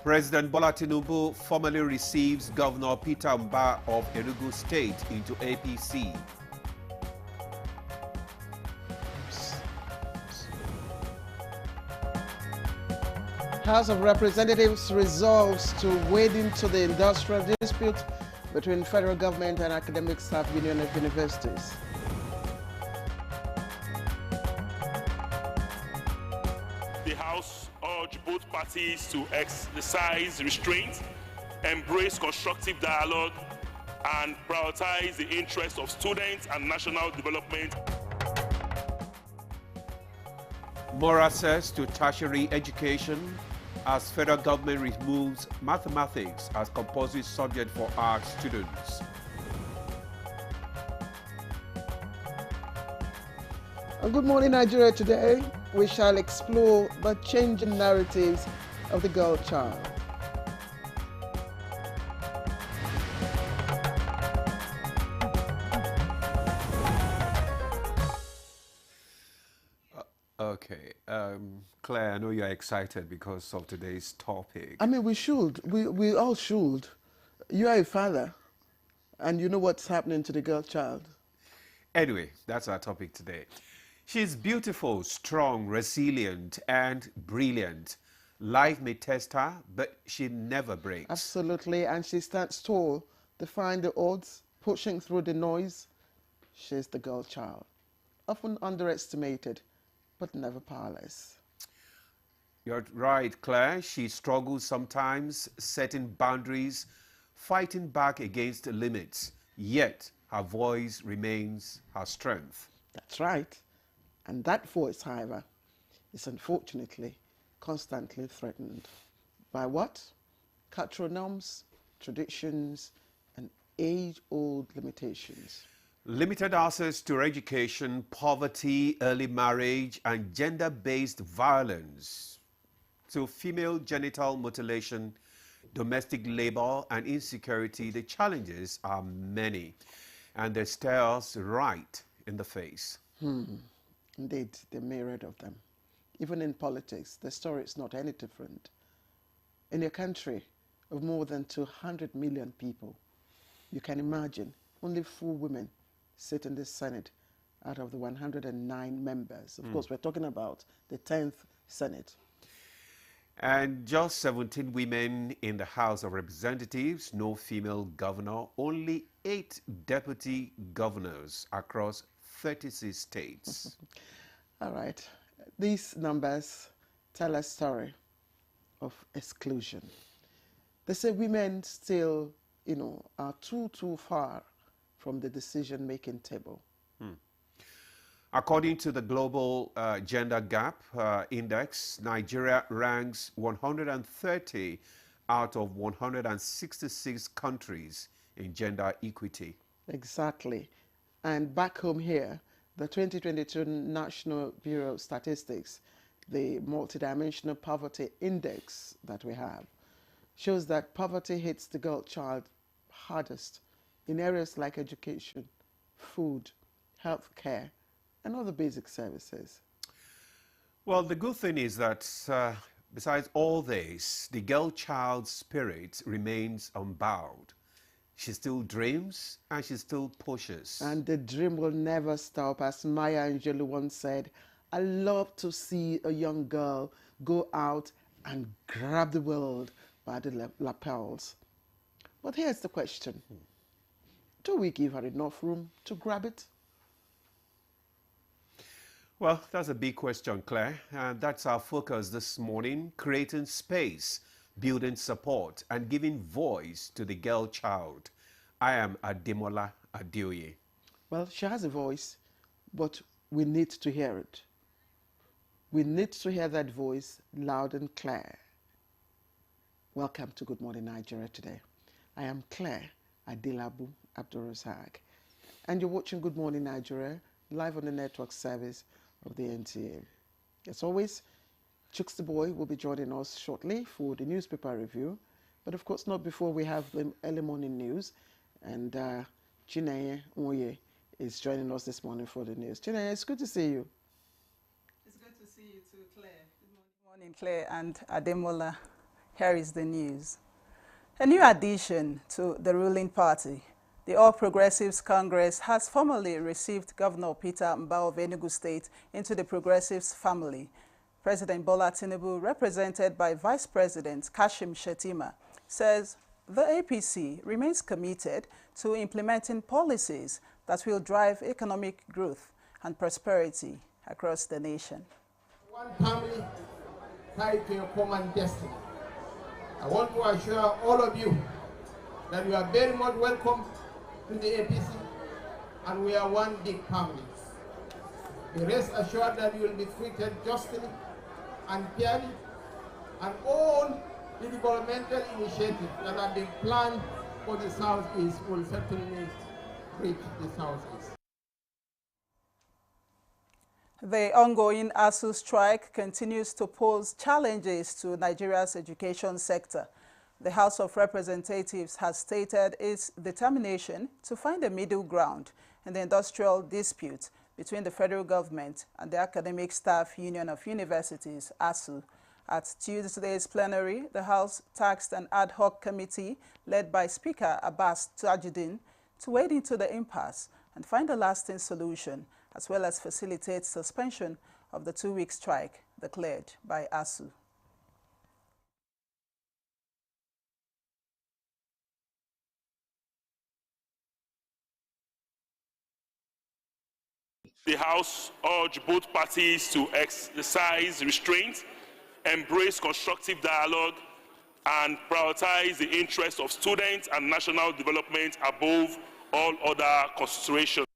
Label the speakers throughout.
Speaker 1: President Bola Tinubu formally receives Governor Peter Mbah of Enugu State into APC.
Speaker 2: House of Representatives resolves to wade into the industrial dispute between federal government and academic staff union of universities.
Speaker 3: The House urged both parties to exercise restraint, embrace constructive dialogue, and prioritize the interests of students and national development.
Speaker 1: More access to tertiary education as federal government removes mathematics as compulsory subject for art students.
Speaker 2: Good morning, Nigeria. Today, we shall explore the changing narratives of the girl child.
Speaker 1: Okay, Claire, I know you're excited because of today's topic.
Speaker 2: I mean, we should. We all should. You are a father, and you know what's happening to the girl child.
Speaker 1: Anyway, that's our topic today. She's beautiful, strong, resilient, and brilliant. Life may test her, but she never breaks.
Speaker 2: Absolutely, and she stands tall, defying the odds, pushing through the noise. She's the girl child, often underestimated, but never powerless.
Speaker 1: You're right, Claire. She struggles sometimes, setting boundaries, fighting back against the limits. Yet, her voice remains her strength.
Speaker 2: That's right. And that voice, however, is unfortunately constantly threatened. By what? Cultural norms, traditions, and age-old limitations.
Speaker 1: Limited access to education, poverty, early marriage, and gender-based violence, to female genital mutilation, domestic labor, and insecurity, the challenges are many, and they stare us right in the face.
Speaker 2: Indeed, the myriad of them. Even in politics, the story is not any different. In a country of more than 200 million people, you can imagine only 4 women sit in the Senate out of the 109 members. Of course, we're talking about the 10th Senate.
Speaker 1: And just 17 women in the House of Representatives, no female governor, only 8 deputy governors across 36 states.
Speaker 2: All right. These numbers tell a story of exclusion. They say women still, are too far from the decision-making table.
Speaker 1: According to the Global Gender Gap Index, Nigeria ranks 130 out of 166 countries in gender equity.
Speaker 2: Exactly. And back home here, the 2022 National Bureau of Statistics, the multidimensional poverty index that we have, shows that poverty hits the girl child hardest in areas like education, food, health care, and other basic services.
Speaker 1: Well, the good thing is that besides all this, the girl child's spirit remains unbowed. She still dreams and she still pushes.
Speaker 2: And the dream will never stop. As Maya Angelou once said, I love to see a young girl go out and grab the world by the lapels. But here's the question. Do we give her enough room to grab it?
Speaker 1: Well, that's a big question, Claire. And that's our focus this morning, creating space, building support, and giving voice to the girl child. I am Ademola Adeoye.
Speaker 2: Well, she has a voice, but we need to hear it. We need to hear that voice loud and clear. Welcome to Good Morning Nigeria today. I am Claire Adelabu Abdurrazak, and you're watching Good Morning Nigeria live on the network service of the NTA. As always, Chooks the Boy will be joining us shortly for the newspaper review, but of course not before we have the early morning news, and Chineye Nwoye is joining us this morning for the news. Chineye, it's good to see you.
Speaker 4: It's good to see you too, Claire. Good morning, Claire and Ademola. Here is the news. A new addition to the ruling party. The All Progressives Congress has formally received Governor Peter Mbah of Enugu State into the Progressives family. President Bola Tinubu, represented by Vice President Kashim Shettima, says the APC remains committed to implementing policies that will drive economic growth and prosperity across the nation.
Speaker 5: One family tied to a common destiny. I want to assure all of you that you are very much welcome to the APC, and we are one big family. Be rest assured that you will be treated justly and fairly, and all the developmental initiatives that have been planned for the Southeast will certainly reach the Southeast.
Speaker 4: The ongoing ASUU strike continues to pose challenges to Nigeria's education sector. The House of Representatives has stated its determination to find a middle ground in the industrial dispute between the federal government and the Academic Staff Union of Universities, ASUU. At Tuesday's plenary, the House tasked an ad hoc committee led by Speaker Abbas Tajuddin to wade into the impasse and find a lasting solution, as well as facilitate suspension of the 2-week strike declared by ASUU.
Speaker 3: The House urged both parties to exercise restraint, embrace constructive dialogue, and prioritize the interests of students and national development above all other considerations.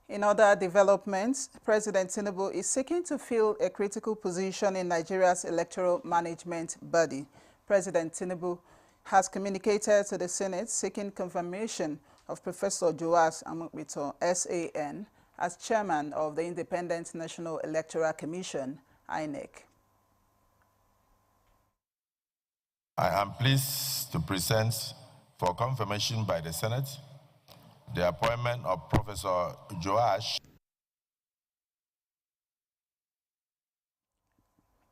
Speaker 4: In other developments, President Tinubu is seeking to fill a critical position in Nigeria's electoral management body. President Tinubu has communicated to the Senate seeking confirmation of Professor Joash Amogbito, SAN, as chairman of the Independent National Electoral Commission, INEC.
Speaker 6: I am pleased to present for confirmation by the Senate the appointment of Professor Joash.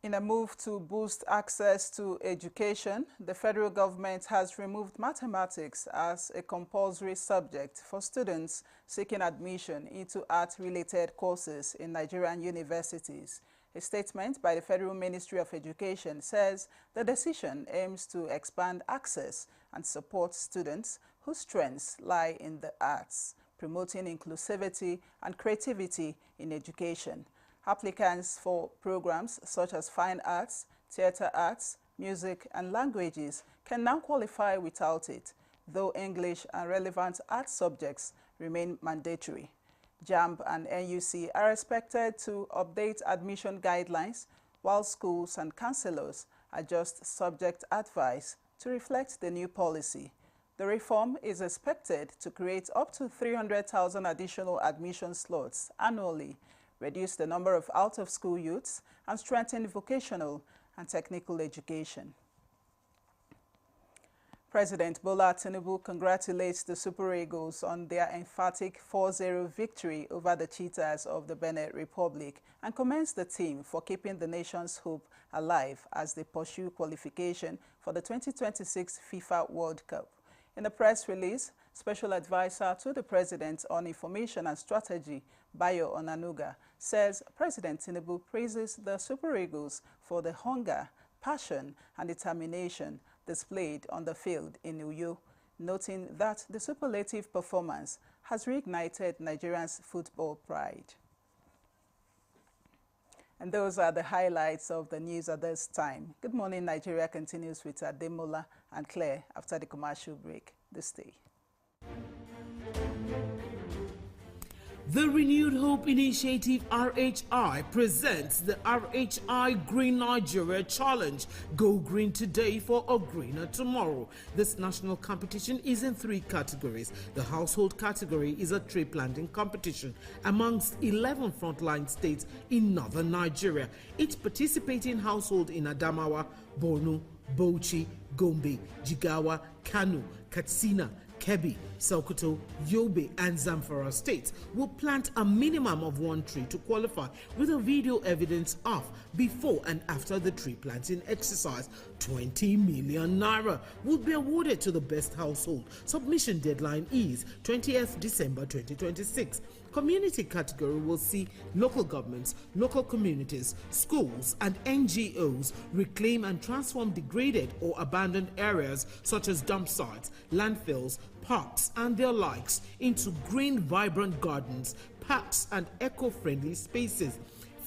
Speaker 4: In a move to boost access to education, the federal government has removed mathematics as a compulsory subject for students seeking admission into art-related courses in Nigerian universities. A statement by the Federal Ministry of Education says the decision aims to expand access and support students whose strengths lie in the arts, promoting inclusivity and creativity in education. Applicants for programs such as fine arts, theater arts, music, and languages can now qualify without it, though English and relevant art subjects remain mandatory. JAMB and NUC are expected to update admission guidelines, while schools and counselors adjust subject advice to reflect the new policy. The reform is expected to create up to 300,000 additional admission slots annually, reduce the number of out-of-school youths, and strengthen vocational and technical education. President Bola Tinubu congratulates the Super Eagles on their emphatic 4-0 victory over the Cheetahs of the Benin Republic and commends the team for keeping the nation's hope alive as they pursue qualification for the 2026 FIFA World Cup. In a press release, Special Advisor to the President on Information and Strategy, Bayo Onanuga, says President Tinubu praises the Super Eagles for the hunger, passion, and determination displayed on the field in Uyo, noting that the superlative performance has reignited Nigerians' football pride. And those are the highlights of the news at this time. Good Morning Nigeria continues with Ademola and Claire after the commercial break. This day.
Speaker 7: The Renewed Hope Initiative RHI presents the RHI Green Nigeria Challenge. Go green today for a greener tomorrow. This national competition is in 3 categories. The household category is a tree planting competition amongst 11 frontline states in northern Nigeria. Each participating household in Adamawa, Borno, Bauchi, Gombe, Jigawa, Kano, Katsina, Kebbi, Sokoto, Yobe, and Zamfara states will plant a minimum of 1 tree to qualify, with a video evidence of before and after the tree planting exercise. 20 million naira will be awarded to the best household. Submission deadline is 20th December 2026. Community category will see local governments, local communities, schools, and NGOs reclaim and transform degraded or abandoned areas such as dump sites, landfills, parks, and their likes into green, vibrant gardens, parks, and eco-friendly spaces.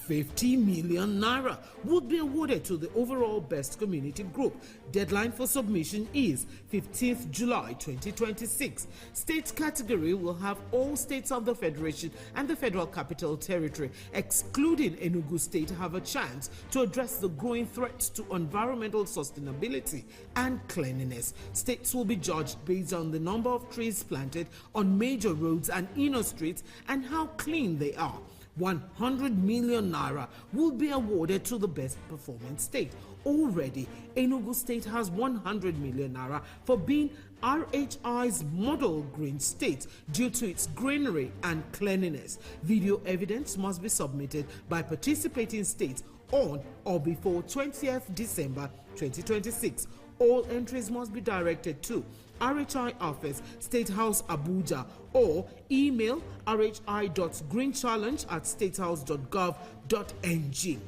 Speaker 7: 50 million naira would be awarded to the overall best community group. Deadline for submission is 15th July 2026. State category will have all states of the Federation and the Federal Capital Territory, excluding Enugu State, have a chance to address the growing threats to environmental sustainability and cleanliness. States will be judged based on the number of trees planted on major roads and inner streets and how clean they are. 100 million naira will be awarded to the best performing state. Already, Enugu State has 100 million naira for being RHI's model green state due to its greenery and cleanliness. Video evidence must be submitted by participating states on or before 20th December 2026. All entries must be directed to RHI Office, State House, Abuja, or email rhi.greenchallenge@statehouse.gov.ng.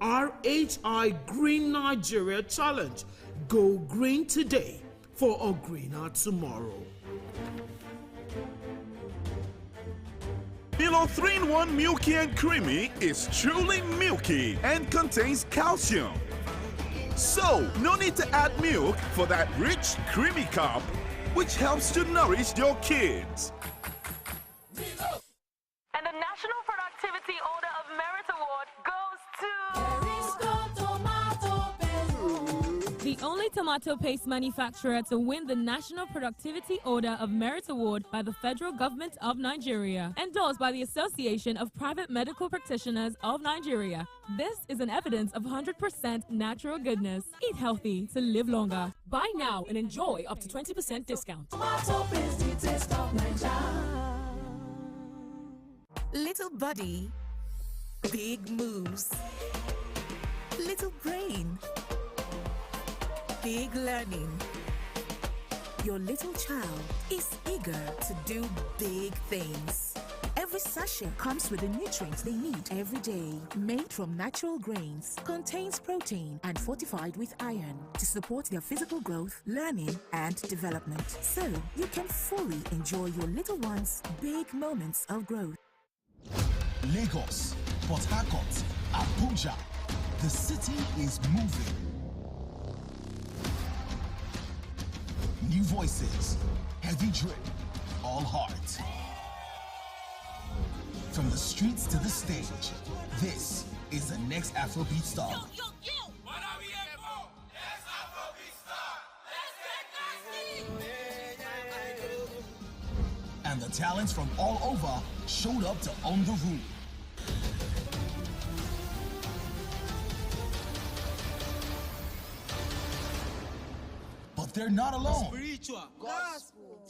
Speaker 7: RHI Green Nigeria Challenge. Go green today for a greener tomorrow.
Speaker 8: Milo 3-in-1 Milky and Creamy is truly milky and contains calcium. So, no need to add milk for that rich, creamy cup, which helps to nourish your kids.
Speaker 9: And the National Productivity Order of Merit Award goes to...
Speaker 10: The only tomato paste manufacturer to win the National Productivity Order of Merit Award by the Federal Government of Nigeria, endorsed by the Association of Private Medical Practitioners of Nigeria. This is an evidence of 100% natural goodness. Eat healthy to live longer. Buy now and enjoy up to 20% discount.
Speaker 11: Little body, big moves. Little brain, big learning. Your little child is eager to do big things. Every sachet comes with the nutrients they need every day. Made from natural grains, contains protein and fortified with iron to support their physical growth, learning, and development. So you can fully enjoy your little one's big moments of growth.
Speaker 12: Lagos, Port Harcourt, Abuja. The city is moving. New voices, heavy drip, all heart. From the streets to the stage, this is the next Afrobeat star.
Speaker 13: Yo, yo, yo! What are we here for? Let's Afrobeat star! Let's get nasty!
Speaker 12: And the talents from all over showed up to own the room. But they're not alone.
Speaker 13: Spiritual. Gospel.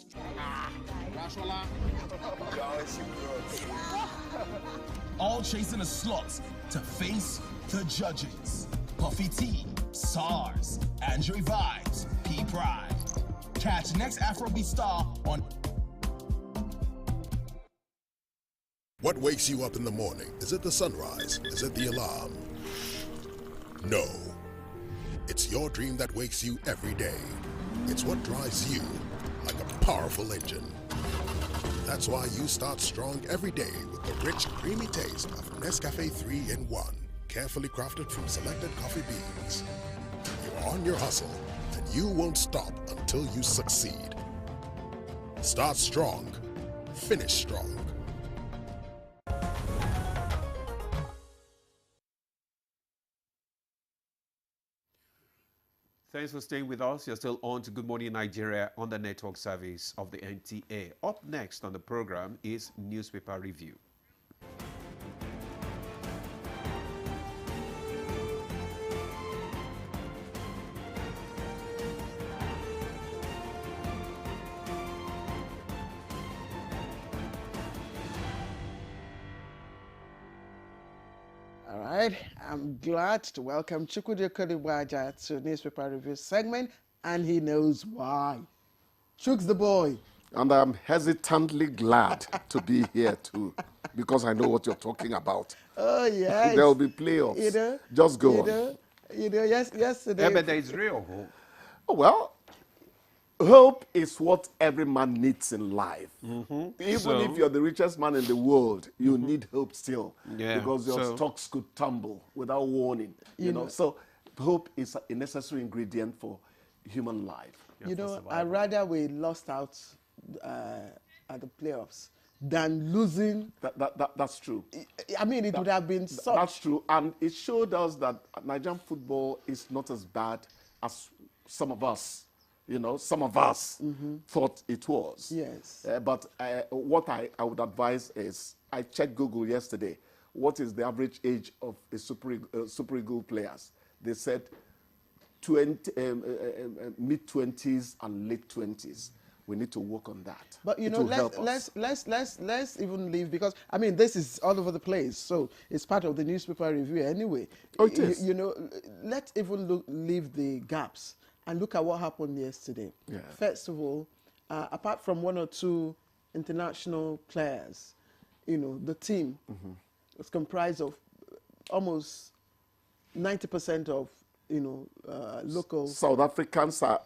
Speaker 12: All chasing a slot to face the judges. Puffy T, SARS, Andre Vibes, P Pride. Catch next Afrobeat star on.
Speaker 14: What wakes you up in the morning? Is it the sunrise? Is it the alarm? No. It's your dream that wakes you every day. It's what drives you like a powerful engine. That's why you start strong every day with the rich, creamy taste of Nescafe 3-in-1, carefully crafted from selected coffee beans. You're on your hustle, and you won't stop until you succeed. Start strong, finish strong.
Speaker 1: Thanks for staying with us. You're still on to Good Morning Nigeria on the network service of the NTA. Up next on the program is Newspaper Review.
Speaker 2: All right, I'm glad to welcome Chukwudi Okodiwaja to Newspaper Review segment, and he knows why. Chooks the boy.
Speaker 15: And I'm hesitantly glad to be here too, because I know what you're talking about.
Speaker 2: Oh, yes.
Speaker 15: There will be playoffs.
Speaker 2: You know,
Speaker 15: just go on.
Speaker 2: Yesterday.
Speaker 1: Yeah, but there is real hope.
Speaker 15: Oh, well, hope is what every man needs in life. Even if you're the richest man in the world, you need hope still.
Speaker 1: Yeah,
Speaker 15: because your stocks could tumble without warning. You know, so hope is a necessary ingredient for human life.
Speaker 2: You know, I'd rather we lost out at the playoffs than losing.
Speaker 15: That's true.
Speaker 2: I mean, it would have been such.
Speaker 15: That's true. And it showed us that Nigerian football is not as bad as some of us, thought it was.
Speaker 2: Yes.
Speaker 15: But what I would advise is, I checked Google yesterday, what is the average age of a Super Eagle players? They said mid-20s and late 20s. We need to work on that.
Speaker 2: But you know, let's even leave, because I mean this is all over the place. So it's part of the newspaper review anyway.
Speaker 15: Oh, it is.
Speaker 2: You know, let's even leave the gaps and look at what happened yesterday.
Speaker 15: Yeah.
Speaker 2: First of all, apart from one or two international players, you know, the team was comprised of almost 90% of local.
Speaker 15: South Africans are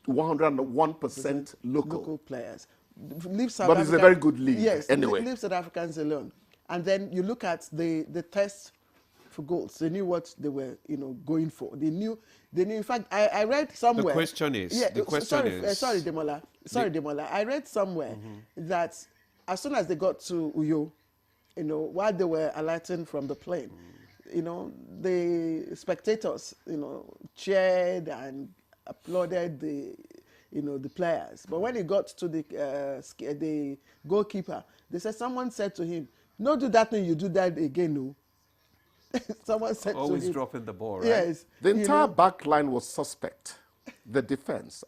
Speaker 15: 101%
Speaker 2: local players. Leave South
Speaker 15: but it's a very good league.
Speaker 2: Yes,
Speaker 15: anyway.
Speaker 2: Leave South Africans alone. And then you look at the test for goals. They knew what they were, going for. They knew. In fact, I read somewhere.
Speaker 1: The question is.
Speaker 2: Yeah.
Speaker 1: The question is.
Speaker 2: Sorry, Demola. Demola. I read somewhere that as soon as they got to Uyo, while they were alighting from the plane, the spectators, cheered and applauded the players. But when he got to the goalkeeper, they said, someone said to him, "No, do that thing, you do that again, no." Someone said
Speaker 1: always
Speaker 2: to him,
Speaker 1: dropping the ball, right?
Speaker 2: Yes.
Speaker 15: The entire back line was suspect. The defense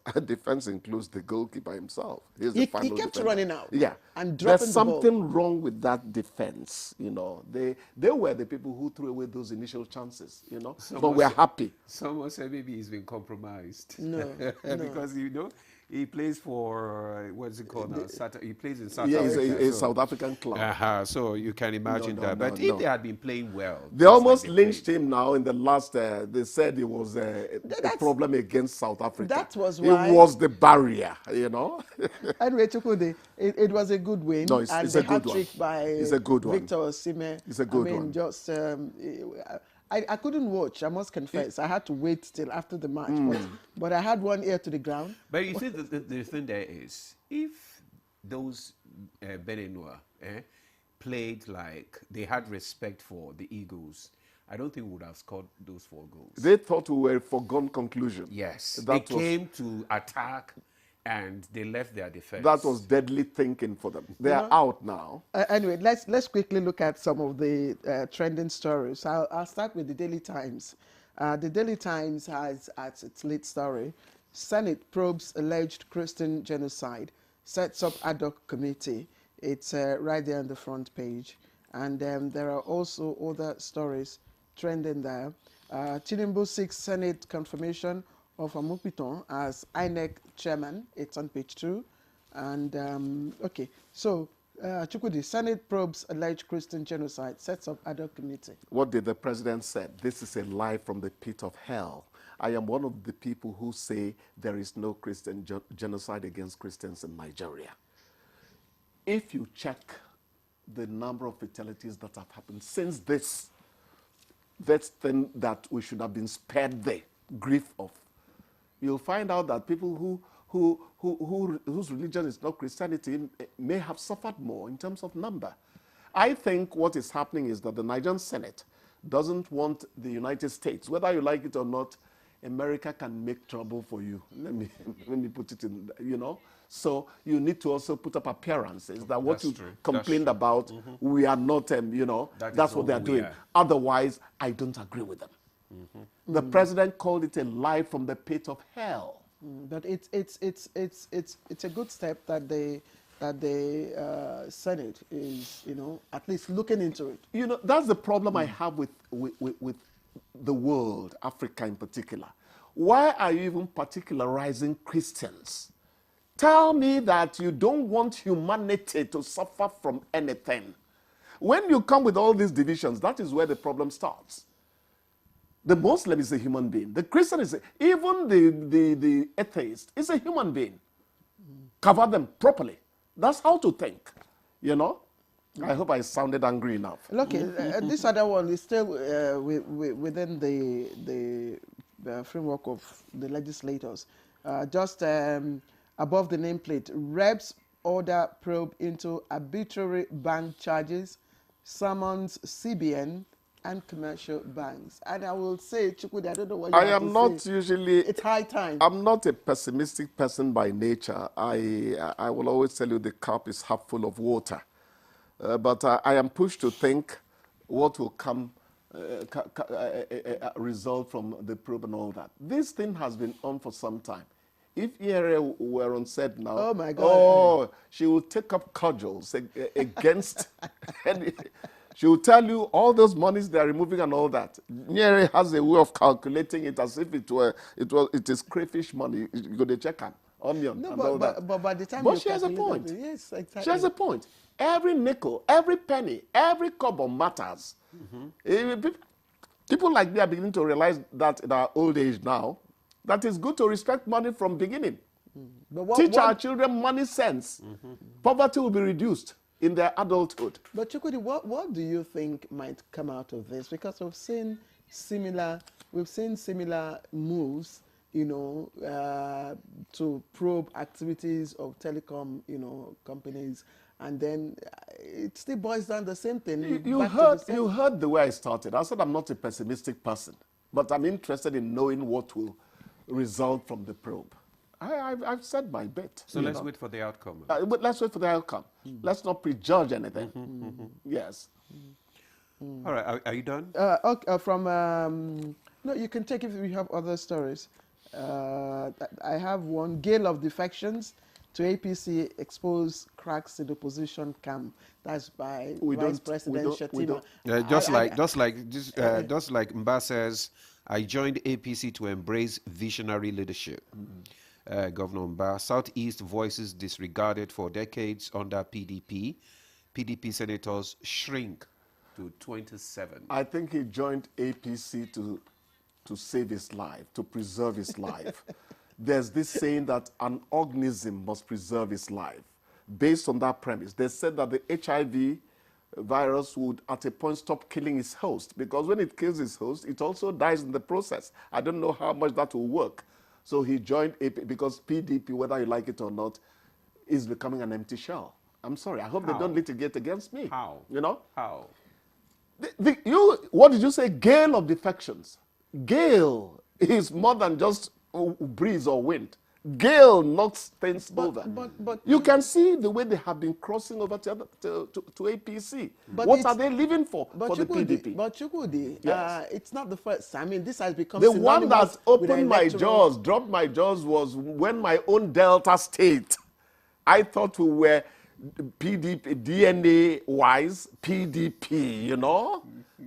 Speaker 15: includes the goalkeeper himself.
Speaker 2: He kept running out.
Speaker 15: Yeah.
Speaker 2: And dropping
Speaker 15: There's
Speaker 2: the ball.
Speaker 15: something wrong with that defense. They were the people who threw away those initial chances. But we're happy.
Speaker 1: Someone said maybe he's been compromised.
Speaker 2: No,
Speaker 1: because he plays for what's it called now? He plays in South
Speaker 15: Africa.
Speaker 1: Africa.
Speaker 15: Yeah, he's a South African club.
Speaker 1: So you can imagine that. But if they had been playing well,
Speaker 15: they almost lynched him now in the last. They said it was a problem against South Africa.
Speaker 2: That was why
Speaker 15: it was the barrier.
Speaker 2: Anyway, Chukwudi, it was a good win.
Speaker 15: No, it's a good one.
Speaker 2: By
Speaker 15: it's a good one.
Speaker 2: Victor Osimhen.
Speaker 15: It's a good one.
Speaker 2: Just I couldn't watch, I must confess. I had to wait till after the match. But I had one ear to the ground.
Speaker 1: But you see, the thing there is, if those Beninois played like they had respect for the Eagles, I don't think we would have scored those 4 goals.
Speaker 15: They thought we were a foregone conclusion.
Speaker 1: Yes. They came to attack and they left their defense.
Speaker 15: That was deadly thinking for them. They are out now.
Speaker 2: Anyway, let's quickly look at some of the trending stories. I'll start with the Daily Times. The Daily Times has at its lead story, Senate probes alleged Christian genocide, sets up ad hoc committee. It's right there on the front page. And there are also other stories trending there. Tinubu seeks Senate confirmation of Amupiton as INEC chairman. It's on page 2. And, okay, so Chukwudi, Senate probes alleged Christian genocide, sets up ad hoc committee.
Speaker 15: What did the president say? This is a lie from the pit of hell. I am one of the people who say there is no Christian genocide against Christians in Nigeria. If you check the number of fatalities that have happened since this thing that we should have been spared the grief of, you'll find out that people whose religion is not Christianity may have suffered more in terms of number. I think what is happening is that the Nigerian Senate doesn't want the United States, whether you like it or not. America can make trouble for you. Let me put it in, So you need to also put up appearances that what you complained about, we are not, that's what they are doing. Otherwise, I don't agree with them. The president called it a lie from the pit of hell.
Speaker 2: But it's a good step that the that the Senate is, at least looking into it.
Speaker 15: That's the problem I have with the world, Africa in particular. Why are you even particularizing Christians? Tell me that you don't want humanity to suffer from anything. When you come with all these divisions, that is where the problem starts. The Muslim is a human being. The Christian is even the atheist is a human being. Cover them properly. That's how to think, I hope I sounded angry enough.
Speaker 2: Okay, this other one is still within the framework of the legislators. Just above the nameplate, Reps order probe into arbitrary bank charges, summons CBN and commercial banks. And I will say, Chukwudi, I don't know what you
Speaker 15: I
Speaker 2: have
Speaker 15: am
Speaker 2: to
Speaker 15: not
Speaker 2: say.
Speaker 15: usually...
Speaker 2: It's high time.
Speaker 15: I'm not a pessimistic person by nature. I will always tell you the cup is half full of water. But I am pushed to think what will come, result from the probe and all that. This thing has been on for some time. If Iyere were on set now,
Speaker 2: oh my God,
Speaker 15: she will take up cudgels against any... She will tell you all those monies they are removing and all that. Iyere has a way of calculating it as if it is crayfish money. You go to check on onion and all that.
Speaker 2: But by the time
Speaker 15: she has a point.
Speaker 2: Yes, exactly.
Speaker 15: She has a point. Every nickel, every penny, every kobo matters. People like me are beginning to realize that in our old age now, that it's good to respect money from beginning. Teach our children money sense. Poverty will be reduced in their adulthood.
Speaker 2: But Chukwudi, what do you think might come out of this? Because we've seen similar moves, to probe activities of telecom, companies, and then it still boils down the same thing.
Speaker 15: You heard the way I started. I said I'm not a pessimistic person, but I'm interested in knowing what will result from the probe. I've said my bit.
Speaker 1: So let's wait for the outcome.
Speaker 15: But let's wait for the outcome. Let's not prejudge anything. Yes.
Speaker 1: All right. Are you done?
Speaker 2: Okay, no, you can take if you have other stories. I have one. Gale of defections to APC expose cracks in the opposition camp. That's by Vice President Shettima.
Speaker 1: Just like Mba says, I joined APC to embrace visionary leadership. Governor Mba, Southeast voices disregarded for decades under PDP. PDP senators shrink to 27.
Speaker 15: I think he joined APC to save his life, to preserve his life. There's this saying that an organism must preserve its life. Based on that premise, they said that the HIV virus would at a point stop killing its host, because when it kills its host, it also dies in the process. I don't know how much that will work. So he joined APC because PDP, whether you like it or not, is becoming an empty shell. I'm sorry. I hope they don't litigate against me.
Speaker 1: How?
Speaker 15: How? What did you say? Gale of defections. Gale is more than just breeze or wind. Gale knocks things over.
Speaker 2: But
Speaker 15: you can see the way they have been crossing over to APC. What are they living for the PDP?
Speaker 2: But Chukwudi, yes. It's not the first. I mean, this has become
Speaker 15: the one that opened my jaws, dropped my jaws, was when my own Delta State. I thought we were PDP, DNA-wise, PDP,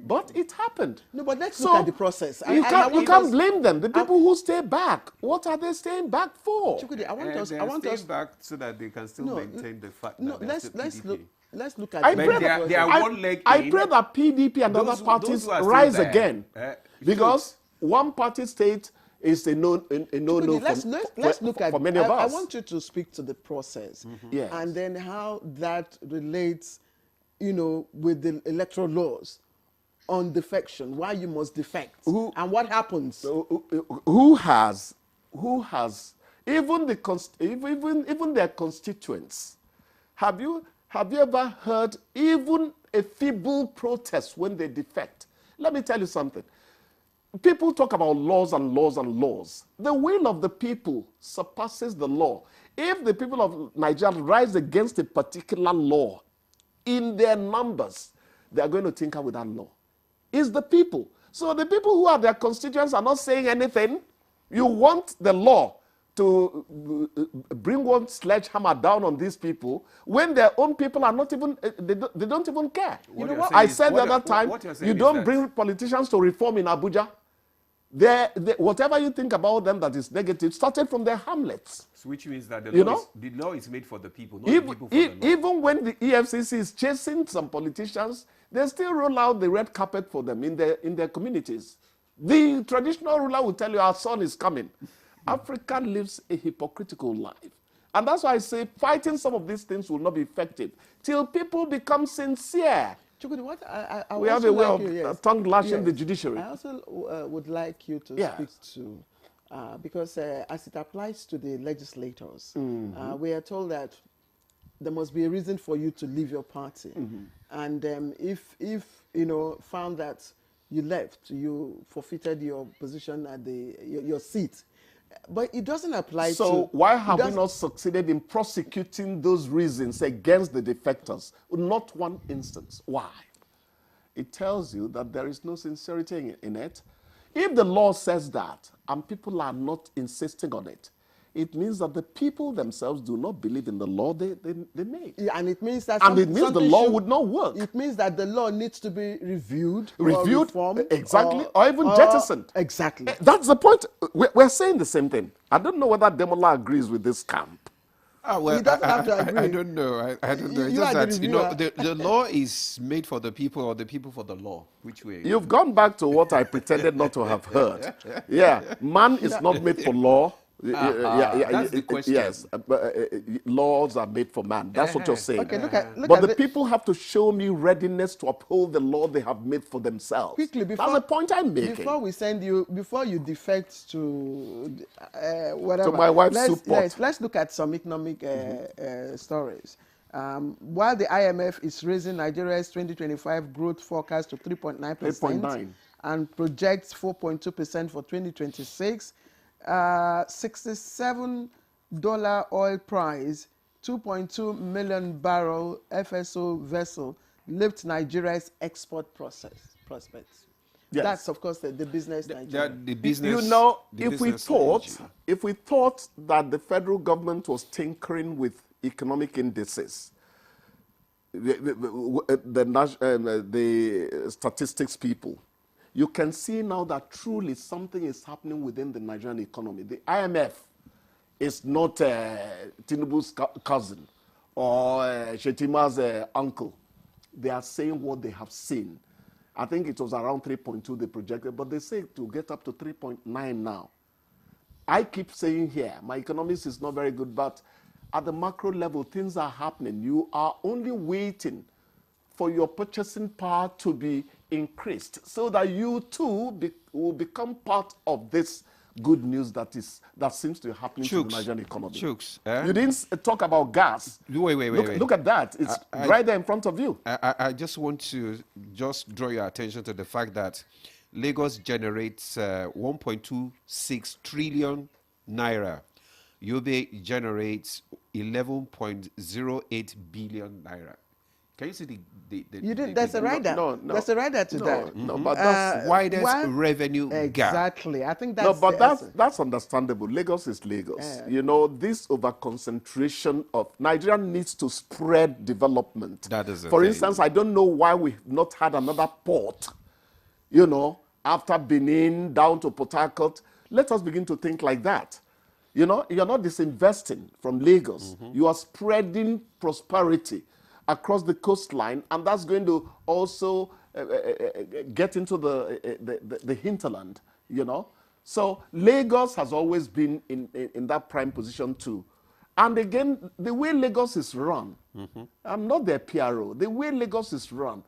Speaker 15: But it happened.
Speaker 2: No, but let's look at the process.
Speaker 15: You can't blame them. The people who stay back, what are they staying back for?
Speaker 2: Chukwudi, I want us
Speaker 1: back so that they can still maintain the fact that
Speaker 2: let's look at
Speaker 1: I pray
Speaker 15: that PDP and other parties rise again. Because one party state is a no
Speaker 2: let's look at
Speaker 15: for many of us.
Speaker 2: I want you to speak to the process.
Speaker 15: Yes.
Speaker 2: And then how that relates, with the electoral laws on defection, why you must defect, and what happens.
Speaker 15: Who has even their constituents? Have you ever heard even a feeble protest when they defect? Let me tell you something. People talk about laws and laws and laws. The will of the people surpasses the law. If the people of Nigeria rise against a particular law in their numbers, they are going to tinker with that law. It's the people. So the people who are their constituents are not saying anything. You want the law to bring one sledgehammer down on these people when their own people are not even, they don't even care.
Speaker 1: You know what?
Speaker 15: I said the other time, you don't bring politicians to reform in Abuja. Whatever you think about them that is negative started from their hamlets.
Speaker 1: So which means that the law is made for the people, not
Speaker 15: the
Speaker 1: the people for the law.
Speaker 15: Even when the EFCC is chasing some politicians, they still roll out the red carpet for them in their communities. The traditional ruler will tell you, our son is coming. Africa lives a hypocritical life. And that's why I say fighting some of these things will not be effective till people become sincere.
Speaker 2: Chukudi, what
Speaker 15: we have a way of tongue-lashing the judiciary.
Speaker 2: I also would like you to speak to, because as it applies to the legislators, we are told that there must be a reason for you to leave your party. And if found that you left, you forfeited your position at your seat. But it doesn't apply to...
Speaker 15: So why have we not succeeded in prosecuting those reasons against the defectors? Not one instance. Why? It tells you that there is no sincerity in it. If the law says that, and people are not insisting on it, it means that the people themselves do not believe in the law they made.
Speaker 2: Yeah, and it means that
Speaker 15: the law would not work.
Speaker 2: It means that the law needs to be reviewed,
Speaker 15: or
Speaker 2: reformed,
Speaker 15: or even jettisoned.
Speaker 2: Exactly.
Speaker 15: That's the point. We're saying the same thing. I don't know whether Demola agrees with this camp.
Speaker 1: Well,
Speaker 2: he doesn't have to agree.
Speaker 1: I don't know. I don't know. It's just that, the law is made for the people or the people for the law. Which way?
Speaker 15: You've gone back to what I pretended not to have heard. Yeah, man is not made for law.
Speaker 1: That's the question.
Speaker 15: Yes, laws are made for man. That's what you're saying.
Speaker 2: Okay, look
Speaker 15: but
Speaker 2: at
Speaker 15: the people have to show me readiness to uphold the law they have made for themselves.
Speaker 2: Quickly,
Speaker 15: that's the point I'm making.
Speaker 2: Before you defect to whatever.
Speaker 15: To my wife's soup pot.
Speaker 2: Let's look at some economic stories. While the IMF is raising Nigeria's 2025 growth forecast to 3.9% and projects 4.2% for 2026, $67 oil price, 2.2 million barrel FSO vessel lifts Nigeria's export prospects. Yes. That's of course the business Nigeria.
Speaker 1: The business.
Speaker 15: You know, if we thought that the federal government was tinkering with economic indices, the statistics people, you can see now that truly something is happening within the Nigerian economy. The IMF is not Tinubu's cousin or Shetima's uncle. They are saying what they have seen. I think it was around 3.2 they projected, but they say to get up to 3.9 now. I keep saying here, my economics is not very good, but at the macro level, things are happening. You are only waiting for your purchasing power to be increased so that you too will become part of this good news that seems to be happening to the Nigerian economy. You didn't talk about gas.
Speaker 1: Wait.
Speaker 15: Look at that. It's right there in front of you.
Speaker 1: I just want to draw your attention to the fact that Lagos generates 1.26 trillion naira. Yobe generates 11.08 billion naira. Can you see
Speaker 2: there's a rider.
Speaker 15: No.
Speaker 2: There's a rider to that.
Speaker 15: No, but that's
Speaker 1: widest revenue gap.
Speaker 2: Exactly. I think that's...
Speaker 15: No, but that's understandable. Lagos is Lagos. Yeah. You know, this over-concentration of... Nigeria needs to spread development.
Speaker 1: That is
Speaker 15: For instance, I don't know why we've not had another port, you know, after Benin down to Port Harcourt. Let us begin to think like that. You know, you're not disinvesting from Lagos. You are spreading prosperity across the coastline, and that's going to also get into the hinterland, you know. So Lagos has always been in that prime position too. And again, the way Lagos is run, I'm not their PRO, the way Lagos is run,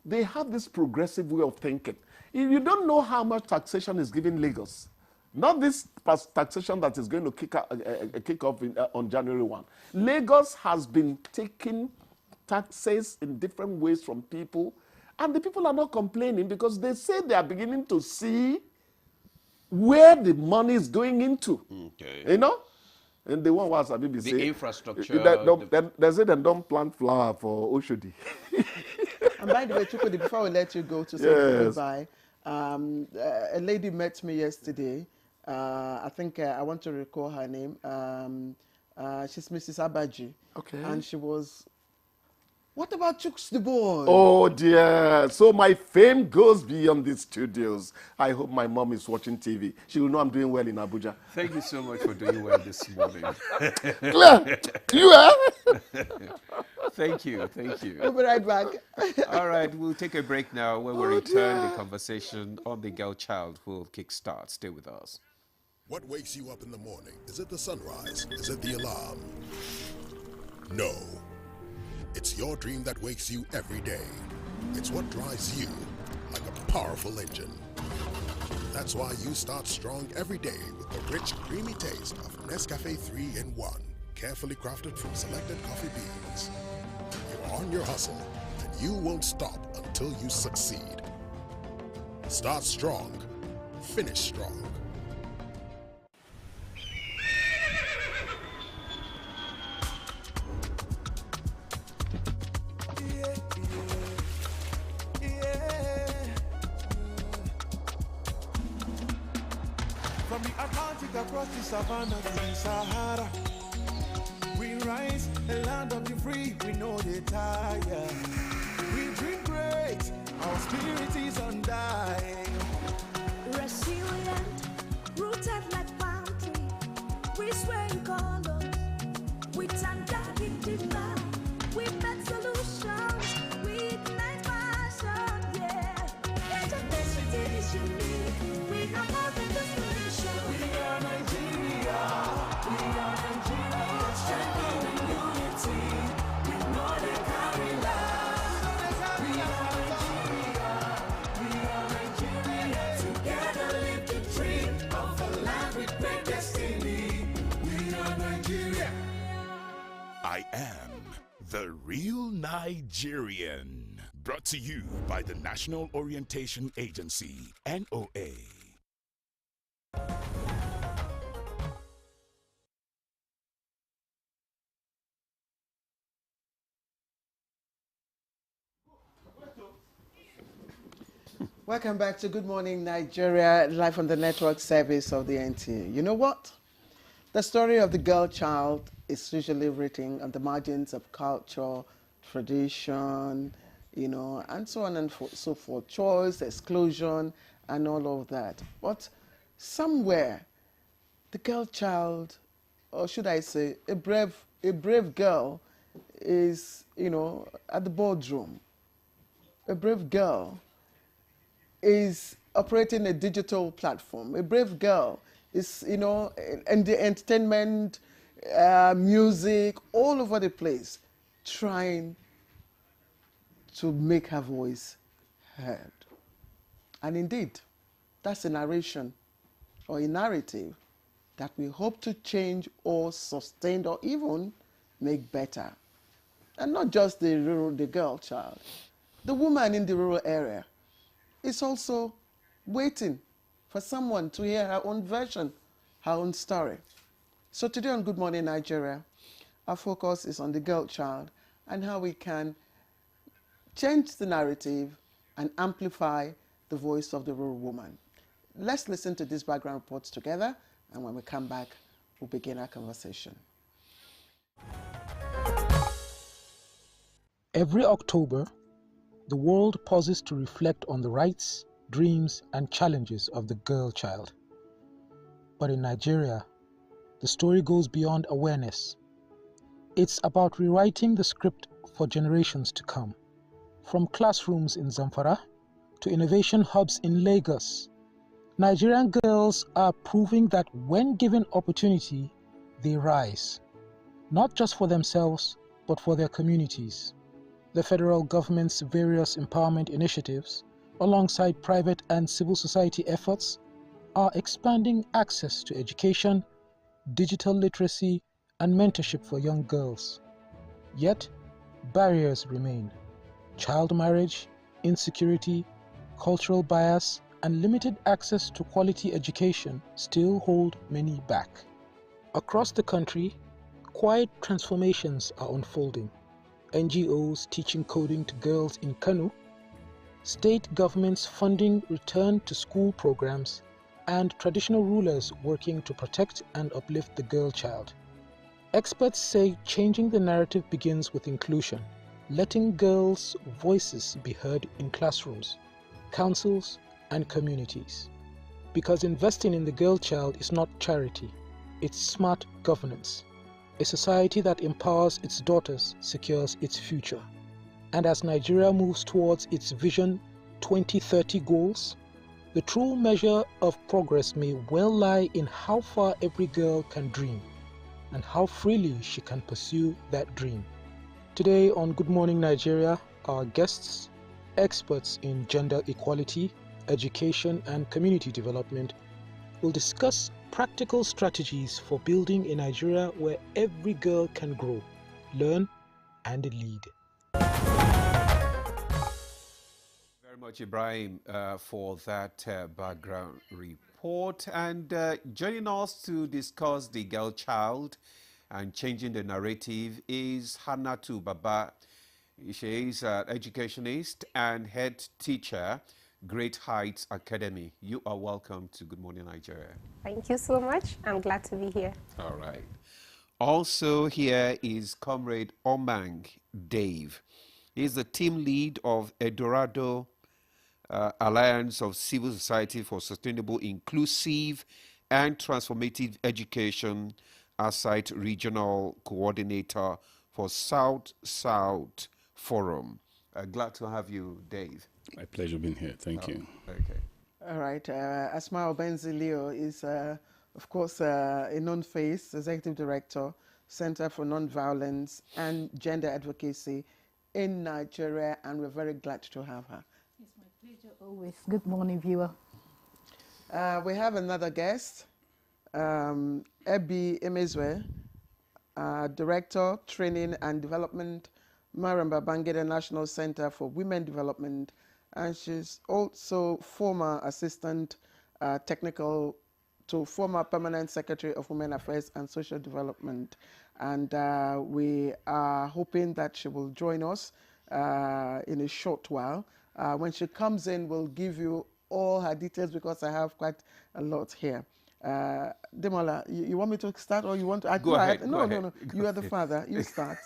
Speaker 15: they have this progressive way of thinking. You don't know how much taxation is given Lagos. Not this taxation that is going to kick off on January 1. Lagos has been taking taxes in different ways from people, and the people are not complaining because they say they are beginning to see where the money is going into. Okay. You know? And the one was Abibi say,
Speaker 1: the infrastructure.
Speaker 15: They say they don't plant flower for Oshodi.
Speaker 2: And by the way, Chukudi, before we let you go to say goodbye, a lady met me yesterday I think I want to recall her name. She's Mrs. Abaji.
Speaker 15: Okay.
Speaker 2: And she was... What about Chooks the boy?
Speaker 15: Oh dear. So my fame goes beyond the studios. I hope my mom is watching TV. She will know I'm doing well in Abuja.
Speaker 1: Thank you so much for doing well this morning.
Speaker 15: Claire, you are?
Speaker 1: Thank you.
Speaker 2: We'll be right back.
Speaker 1: All right, we'll take a break now. When we return, the conversation on the girl child will kickstart. Stay with us.
Speaker 14: What wakes you up in the morning? Is it the sunrise? Is it the alarm? No. It's your dream that wakes you every day. It's what drives you like a powerful engine. That's why you start strong every day with the rich, creamy taste of Nescafe 3-in-1, carefully crafted from selected coffee beans. You're on your hustle, and you won't stop until you succeed. Start strong, finish strong.
Speaker 16: From the Atlantic across the savannah to the Sahara, we rise, a land of the free, we know they tire. We dream great, our spirit is undying.
Speaker 11: Resilient, rooted like palm tree, we swear in color, we stand up in demand, we make solutions, we ignite passion, yeah. Diversity is unique, we have more than the solution.
Speaker 16: We are Nigeria, strengthening unity, we know they carry love. We are Nigeria, together live the dream of a land with great destiny. We are Nigeria.
Speaker 8: I am the real Nigerian. Brought to you by the National Orientation Agency, NOA.
Speaker 2: Welcome back to Good Morning Nigeria, live on the network service of the NTA. You know what? The story of the girl child is usually written on the margins of culture, tradition, and so on and so forth, choice, exclusion, and all of that. But somewhere, the girl child, or should I say, a brave girl is, at the boardroom. A brave girl is operating a digital platform. A brave girl is, in the entertainment, music, all over the place, trying to make her voice heard. And indeed, that's a narration or a narrative that we hope to change or sustain or even make better. And not just the girl child. The woman in the rural area is also waiting for someone to hear her own version, her own story. So today on Good Morning Nigeria, our focus is on the girl child and how we can change the narrative and amplify the voice of the rural woman. Let's listen to these background reports together, and when we come back, we'll begin our conversation.
Speaker 17: Every October, the world pauses to reflect on the rights, dreams, and challenges of the girl child. But in Nigeria, the story goes beyond awareness. It's about rewriting the script for generations to come. From classrooms in Zamfara to innovation hubs in Lagos, Nigerian girls are proving that when given opportunity, they rise. Not just for themselves, but for their communities. The federal government's various empowerment initiatives, alongside private and civil society efforts, are expanding access to education, digital literacy, and mentorship for young girls. Yet, barriers remain. Child marriage, insecurity, cultural bias, and limited access to quality education still hold many back. Across the country, quiet transformations are unfolding. NGOs teaching coding to girls in Kano, state governments funding return to school programs, and traditional rulers working to protect and uplift the girl child. Experts say changing the narrative begins with inclusion, letting girls' voices be heard in classrooms, councils, and communities. Because investing in the girl child is not charity, it's smart governance. A society that empowers its daughters secures its future. And as Nigeria moves towards its Vision 2030 goals, the true measure of progress may well lie in how far every girl can dream and how freely she can pursue that dream. Today on Good Morning Nigeria, our guests, experts in gender equality, education and community development, will discuss practical strategies for building a Nigeria where every girl can grow, learn and lead.
Speaker 1: Very much, Ibrahim, for that background report. And joining us to discuss the girl child and changing the narrative is Hannatu Baba. She is an educationist and head teacher, Great Heights Academy. You are welcome to Good Morning Nigeria.
Speaker 18: Thank you so much. I'm glad to be here.
Speaker 1: All right. Also here is Comrade Omang Dave. He's the team lead of Eldorado Alliance of Civil Society for Sustainable, Inclusive and Transformative Education, ASITE Regional Coordinator for South-South Forum. Glad to have you, Dave.
Speaker 19: My pleasure being here. Thank you.
Speaker 1: Okay.
Speaker 2: All right. Asma Obenzi-Leo is, of course, a known face, Executive Director, Center for Nonviolence and Gender Advocacy in Nigeria, and we're very glad to have her.
Speaker 20: It's my pleasure always. Good morning, viewer.
Speaker 2: We have another guest, Ebi Emezwe, Director, Training and Development, Maramba Bangida National Center for Women Development, and she's also former Assistant Technical to former Permanent Secretary of Women Affairs and Social Development. And we are hoping that she will join us in a short while. When she comes in, we'll give you all her details because I have quite a lot here. Demola, you want me to start or you want to?
Speaker 1: Go ahead.
Speaker 2: No. You are the father. You start.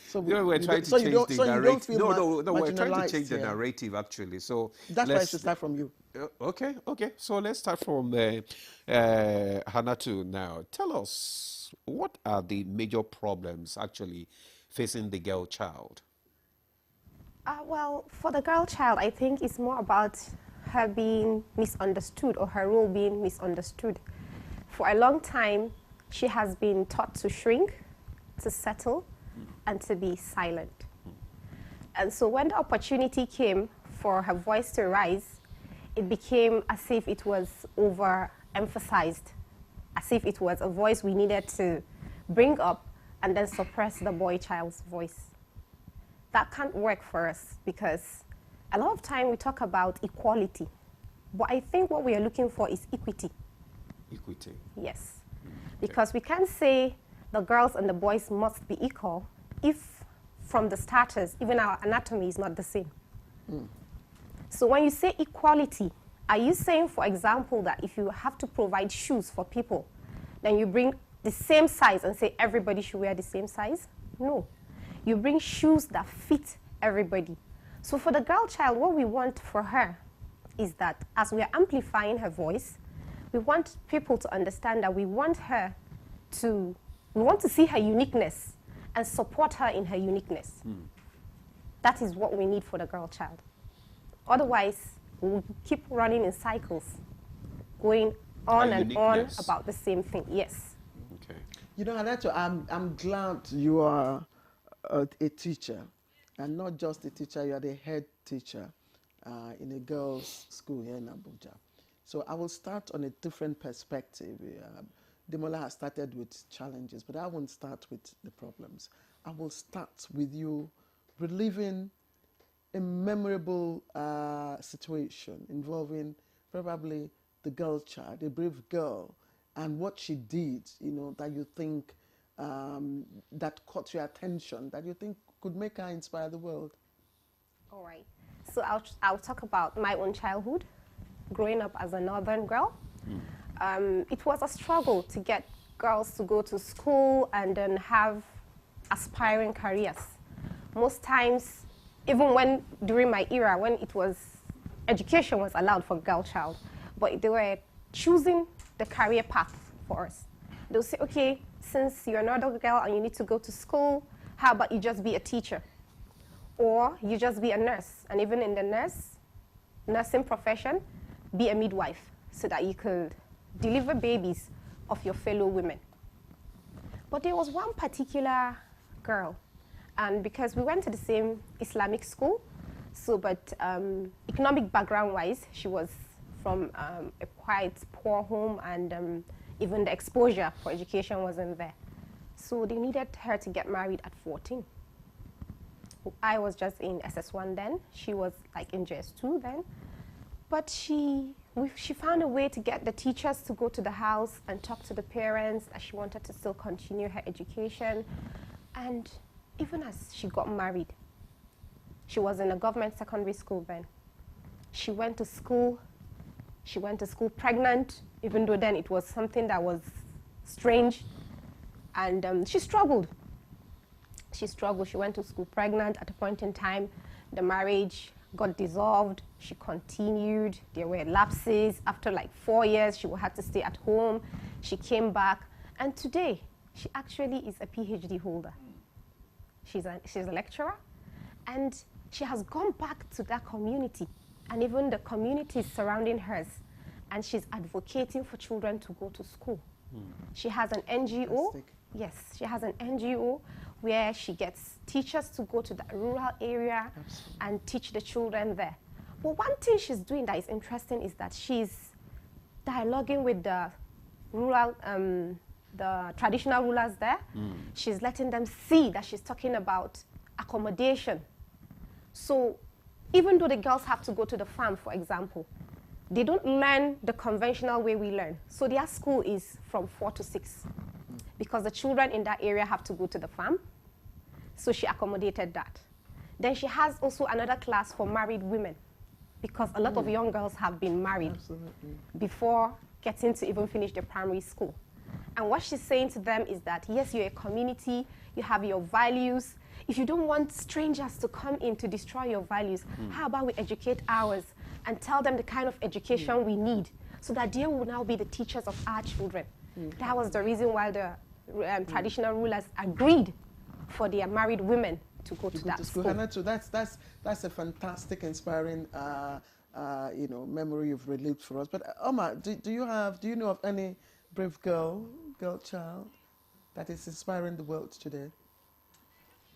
Speaker 2: So we're trying to change the narrative.
Speaker 1: No, we're trying to change the narrative actually. So
Speaker 2: that's why I should start from you.
Speaker 1: Okay. So let's start from Hannatu now. Tell us, what are the major problems actually facing the girl child?
Speaker 18: Well, for the girl child, I think it's more about her being misunderstood or her role being misunderstood. For a long time, she has been taught to shrink, to settle, and to be silent. And so when the opportunity came for her voice to rise, it became as if it was overemphasized, as if it was a voice we needed to bring up and then suppress the boy child's voice. That can't work for us because a lot of time we talk about equality, but I think what we are looking for is equity.
Speaker 1: Equity.
Speaker 18: Yes, because we can't say the girls and the boys must be equal if from the starters, even our anatomy is not the same. So when you say equality, are you saying, for example, that if you have to provide shoes for people, then you bring the same size and say everybody should wear the same size? No. You bring shoes that fit everybody. So for the girl child, what we want for her is that as we are amplifying her voice, we want people to understand that we want to see her uniqueness and support her in her uniqueness. That is what we need for the girl child. Otherwise, we'll keep running in cycles, going on and on about the same thing. Yes.
Speaker 1: Okay.
Speaker 2: You know, Hannatu, I'm glad you are a teacher, and not just a teacher, you are the head teacher in a girls' school here in Abuja. So I will start on a different perspective. Demola has started with challenges, but I won't start with the problems. I will start with you reliving a memorable situation involving probably the girl child, a brave girl, and what she did, you know, that you think that caught your attention, that you think could make her inspire the world.
Speaker 18: All right. So I'll talk about my own childhood, growing up as a northern girl. It was a struggle to get girls to go to school and then have aspiring careers. Most times, even when during my era, when it was education was allowed for girl child, but they were choosing the career path for us. They'll say, okay, since you're an adult girl and you need to go to school, how about you just be a teacher? Or you just be a nurse, and even in the nursing profession, be a midwife, so that you could deliver babies of your fellow women. But there was one particular girl, and because we went to the same Islamic school, but economic background-wise, she was from a quite poor home, and even the exposure for education wasn't there. So they needed her to get married at 14. I was just in SS1 then. She was like in JS2 then. But she found a way to get the teachers to go to the house and talk to the parents that she wanted to still continue her education. And even as she got married, she was in a government secondary school then. She went to school pregnant, even though then it was something that was strange. And she struggled. She went to school pregnant. At a point in time, the marriage got dissolved. She continued. There were lapses. After like 4 years, she had to stay at home. She came back. And today, she actually is a PhD holder. She's a lecturer. And she has gone back to that community and even the communities surrounding hers. And she's advocating for children to go to school. She has an NGO.
Speaker 2: Fantastic.
Speaker 18: Yes, she has an NGO where she gets teachers to go to the rural area and teach the children there. But one thing she's doing that is interesting is that she's dialoguing with the rural, the traditional rulers there. She's letting them see that she's talking about accommodation. So even though the girls have to go to the farm, for example, they don't learn the conventional way we learn. So their school is from 4 to 6 because the children in that area have to go to the farm. So she accommodated that. Then she has also another class for married women because a lot of young girls have been married before getting to even finish their primary school. And what she's saying to them is that, yes, you're a community, you have your values. If you don't want strangers to come in to destroy your values, how about we educate ours and tell them the kind of education we need so that they will now be the teachers of our children. That was the reason why the traditional rulers agreed for their married women to go to that school.
Speaker 2: Hannatu, that's a fantastic, inspiring memory you've relived for us. But Omar, do you know of any brave girl child that is inspiring the world today?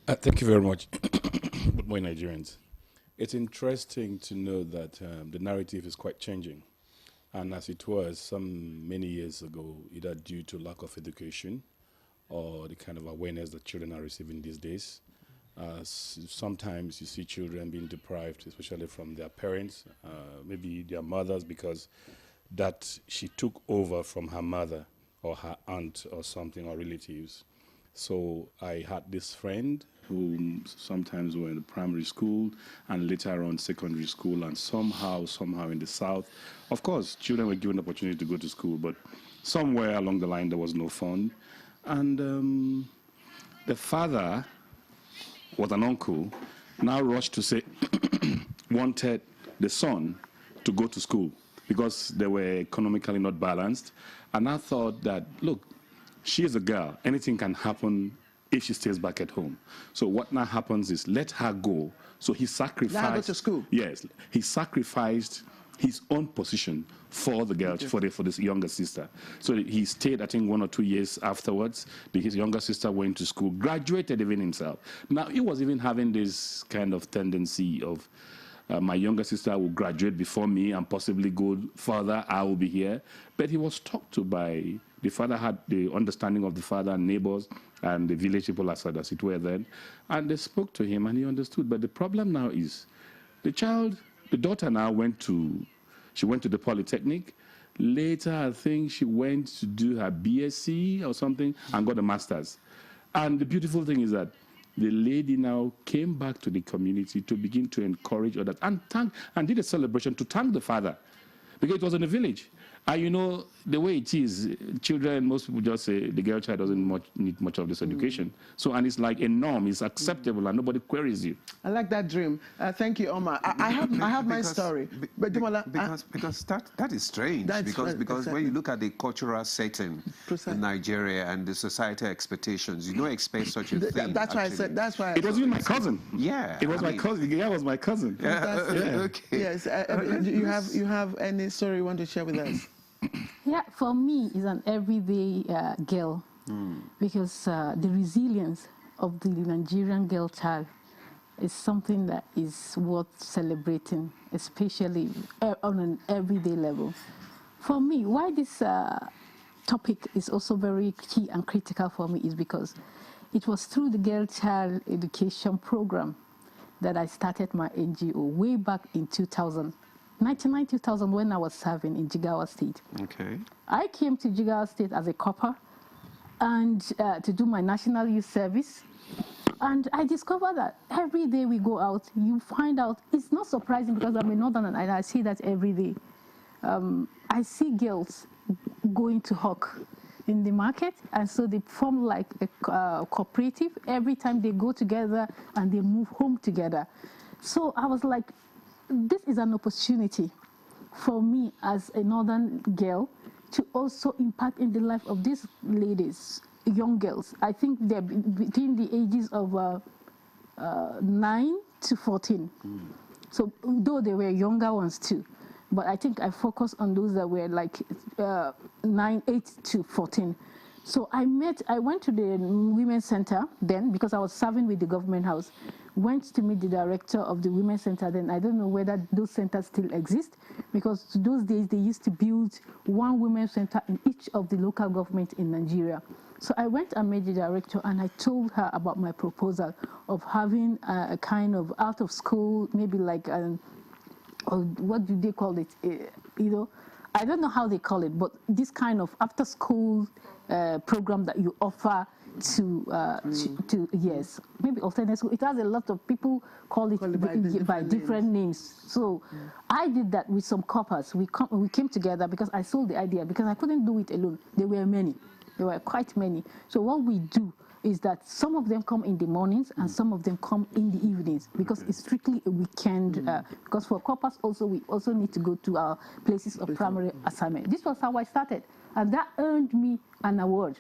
Speaker 19: Thank you very much. Good morning, Nigerians. It's interesting to know that the narrative is quite changing. And as it was many years ago, either due to lack of education or the kind of awareness that children are receiving these days, sometimes you see children being deprived, especially from their parents, maybe their mothers, because that she took over from her mother or her aunt or something, or relatives. So I had this friend who sometimes were in the primary school and later on secondary school, and somehow in the South, of course, children were given the opportunity to go to school, but somewhere along the line there was no fund. And the father was an uncle, now rushed to say, wanted the son to go to school because they were economically not balanced. And I thought that, look, she is a girl. Anything can happen if she stays back at home. So what now happens is let her go. So he sacrificed.
Speaker 2: Let her go to school.
Speaker 19: Yes, he sacrificed his own position for the girl, for this younger sister. So he stayed, I think, 1 or 2 years afterwards. His younger sister went to school, graduated even himself. Now he was even having this kind of tendency of my younger sister will graduate before me and possibly go further. I will be here. But he was talked to by the father, had the understanding of the father and neighbors and the village people as it were then. And they spoke to him and he understood. But the problem now is the daughter now went to the Polytechnic. Later, I think she went to do her BSc or something and got a master's. And the beautiful thing is that the lady now came back to the community to begin to encourage others and did a celebration to thank the father because it was in a village.
Speaker 21: And you know, the way it is, children, most people just say the girl child doesn't need much of this education. So, and it's like a norm, it's acceptable, and nobody queries you.
Speaker 2: I like that dream. Thank you, Omar. I have my story. But
Speaker 1: Because that is strange. Because when you look at the cultural setting in Nigeria and the societal expectations, you don't expect such a thing.
Speaker 2: That's why I said. That's why
Speaker 21: it was even my cousin.
Speaker 1: Yeah,
Speaker 21: it was my cousin. The guy was my cousin.
Speaker 1: Yeah. Okay.
Speaker 2: Yes. You have any story you want to share with us?
Speaker 20: Yeah, for me, it's an everyday girl because the resilience of the Nigerian girl child is something that is worth celebrating, especially on an everyday level. For me, why this topic is also very key and critical for me is because it was through the girl child education program that I started my NGO way back in 2000. 1999-2000, when I was serving in Jigawa State.
Speaker 1: Okay.
Speaker 20: I came to Jigawa State as a copper and to do my national youth service. And I discovered that every day we go out, you find out, it's not surprising because I'm a northerner and I see that every day. I see girls going to hawk in the market, and so they form like a cooperative. Every time they go together and they move home together. So I was like, this is an opportunity for me as a northern girl to also impact in the life of these ladies, young girls. I think they're between the ages of 9 to 14. So though they were younger ones too, but I think I focused on those that were like 8 to 14. So I went to the Women's Center then because I was serving with the government house. Went to meet the director of the Women's Center then. I don't know whether those centers still exist because those days they used to build one women's center in each of the local governments in Nigeria. So I went and met the director and I told her about my proposal of having a kind of out of school, maybe like, or what do they call it? You know, I don't know how they call it, but this kind of after school program that you offer to yes, maybe alternate school. It has a lot of people call it by different names. So I did that with some coppers. We came together because I sold the idea because I couldn't do it alone. There were many. There were quite many. So what we do is that some of them come in the mornings and some of them come in the evenings because it's strictly a weekend. Because for coppers also, we also need to go to our places of primary assignment. This was how I started. And that earned me an award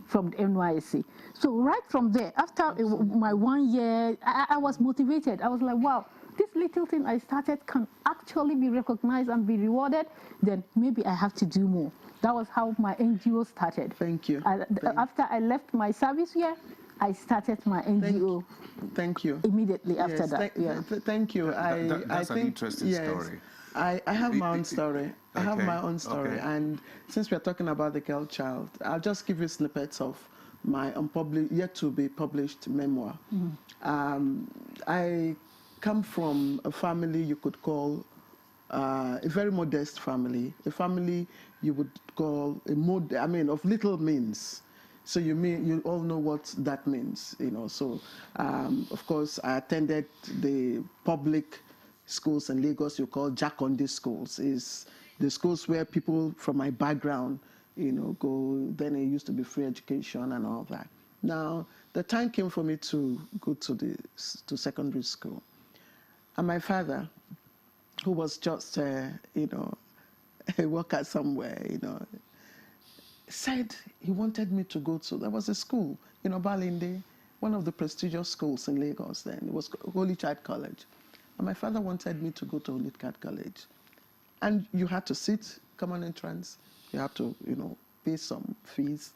Speaker 20: from the NYSC. So right from there, after my 1 year, I was motivated. I was like, wow, this little thing I started can actually be recognized and be rewarded, then maybe I have to do more. That was how my NGO started.
Speaker 2: Thank you.
Speaker 20: After I left my service year, I started my NGO.
Speaker 2: Thank you.
Speaker 20: Immediately after that.
Speaker 2: Thank you.
Speaker 1: That's an interesting story.
Speaker 2: I have my own story. I have my own story. And since we're talking about the girl child, I'll just give you snippets of my yet to be published memoir. I come from a family you could call a very modest family, a family you would call of little means. So you all know what that means, you know. So of course I attended the public schools in Lagos you call Jakonde schools. Is the schools where people from my background, you know, go. Then it used to be free education and all that. Now the time came for me to go to secondary school, and my father, who was just you know, a worker somewhere, you know, said he wanted me to go to. There was a school in Obalinde, one of the prestigious schools in Lagos then. It was Holy Child College. And my father wanted me to go to Holy Child College. And you had to sit, common entrance. You had to, you know, pay some fees.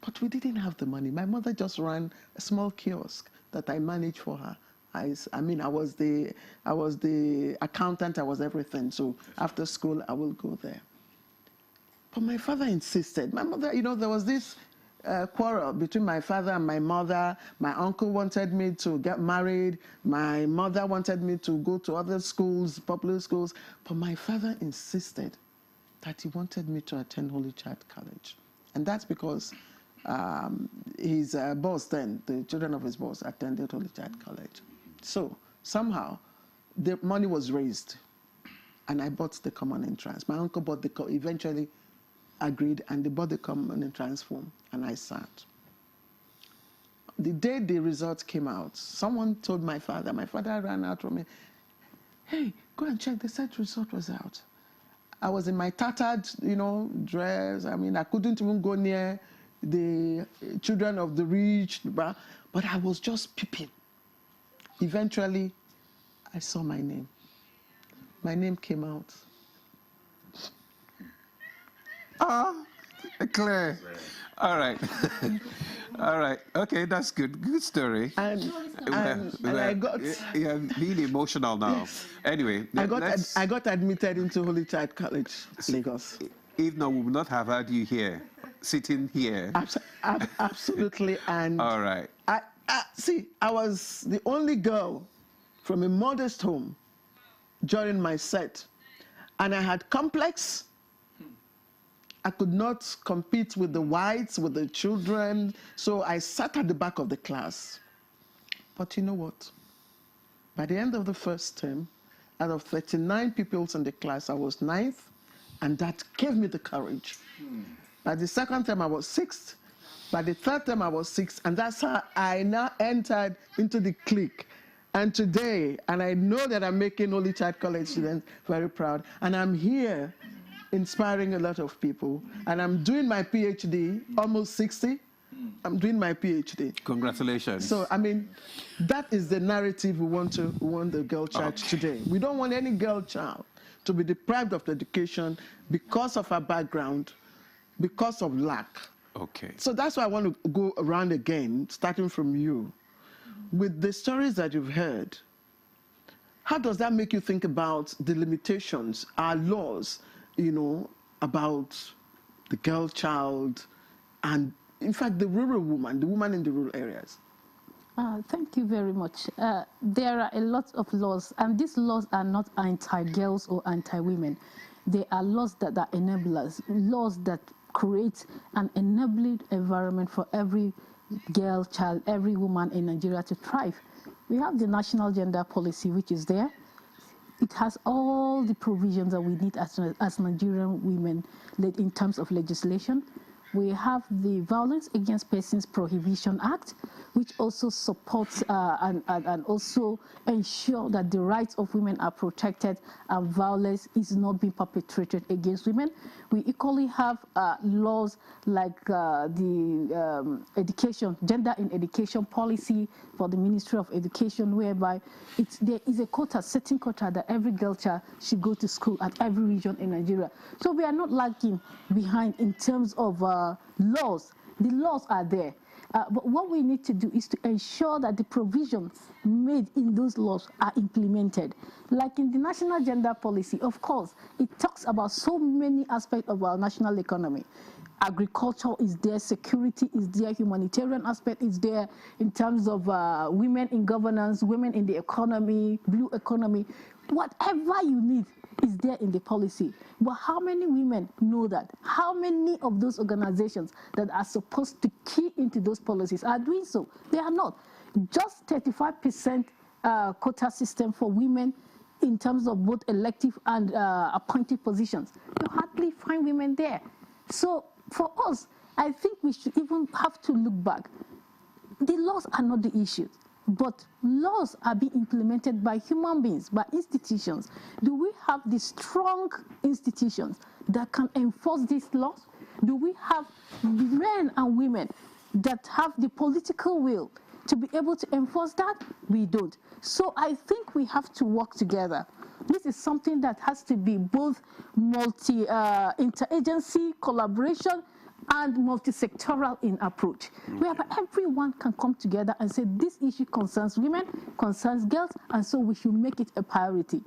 Speaker 2: But we didn't have the money. My mother just ran a small kiosk that I managed for her. I was the accountant, I was everything. So after school, I will go there. But my father insisted. My mother, you know, there was this quarrel between my father and my mother. My uncle wanted me to get married. My mother wanted me to go to other schools, popular schools. But my father insisted that he wanted me to attend Holy Child College. And that's because his boss then, the children of his boss, attended Holy Child College. So somehow the money was raised. and I bought the common entrance. My uncle bought eventually agreed, and they bought the common entrance form, and I sat. The day the results came out, someone told my father. My father ran out from me. Hey, go and check. They said the result was out. I was in my tattered, dress. I mean, I couldn't even go near the children of the rich, but I was just peeping. Eventually, I saw my name. My name came out.
Speaker 1: Claire. All right. All right. Okay, that's good. Good story.
Speaker 2: And I got...
Speaker 1: You're being emotional now.
Speaker 2: Yes.
Speaker 1: Anyway,
Speaker 2: I got admitted into Holy Child College, Lagos.
Speaker 1: If not, we would not have had you here, sitting here.
Speaker 2: Absolutely. And
Speaker 1: all right.
Speaker 2: I was the only girl from a modest home during my set. And I had complex. I could not compete with the whites, with the children, so I sat at the back of the class. But you know what? By the end of the first term, out of 39 pupils in the class, I was 9th, and that gave me the courage. By the second term, I was 6th. By the third term, I was 6th, and that's how I now entered into the clique. And today, and I know that I'm making Holy Child College students very proud, and I'm here inspiring a lot of people. And I'm doing my PhD, almost 60. I'm doing my PhD.
Speaker 1: Congratulations.
Speaker 2: So, I mean, that is the narrative we want the girl child today. We don't want any girl child to be deprived of education because of her background, because of lack.
Speaker 1: Okay.
Speaker 2: So that's why I want to go around again, starting from you. With the stories that you've heard, how does that make you think about the limitations, our laws, about the girl child and, in fact, the rural woman, the woman in the rural areas?
Speaker 20: Thank you very much. There are a lot of laws, and these laws are not anti-girls or anti-women. They are laws that are enablers, laws that create an enabling environment for every girl, child, every woman in Nigeria to thrive. We have the National Gender Policy, which is there. It has all the provisions that we need as Nigerian women in terms of legislation. We have the Violence Against Persons Prohibition Act, which also supports and also ensure that the rights of women are protected and violence is not being perpetrated against women. We equally have laws like the Gender in Education Policy for the Ministry of Education, whereby there is a quota, setting quota that every girl child should go to school at every region in Nigeria. So we are not lagging behind in terms of laws. The laws are there. But what we need to do is to ensure that the provisions made in those laws are implemented. Like in the National Gender Policy, of course, it talks about so many aspects of our national economy. Agriculture is there, security is there, humanitarian aspect is there in terms of women in governance, women in the economy, blue economy. Whatever you need is there in the policy. But how many women know that? How many of those organizations that are supposed to key into those policies are doing so? They are not. Just 35% quota system for women in terms of both elective and appointed positions. You hardly find women there. So for us, I think we should even have to look back. The laws are not the issue, but laws are being implemented by human beings, by institutions. Do we have the strong institutions that can enforce these laws? Do we have men and women that have the political will to be able to enforce that? We don't. So I think we have to work together. This is something that has to be both interagency collaboration and multi-sectoral in approach, whereby everyone can come together and say this issue concerns women, concerns girls, and so we should make it a priority.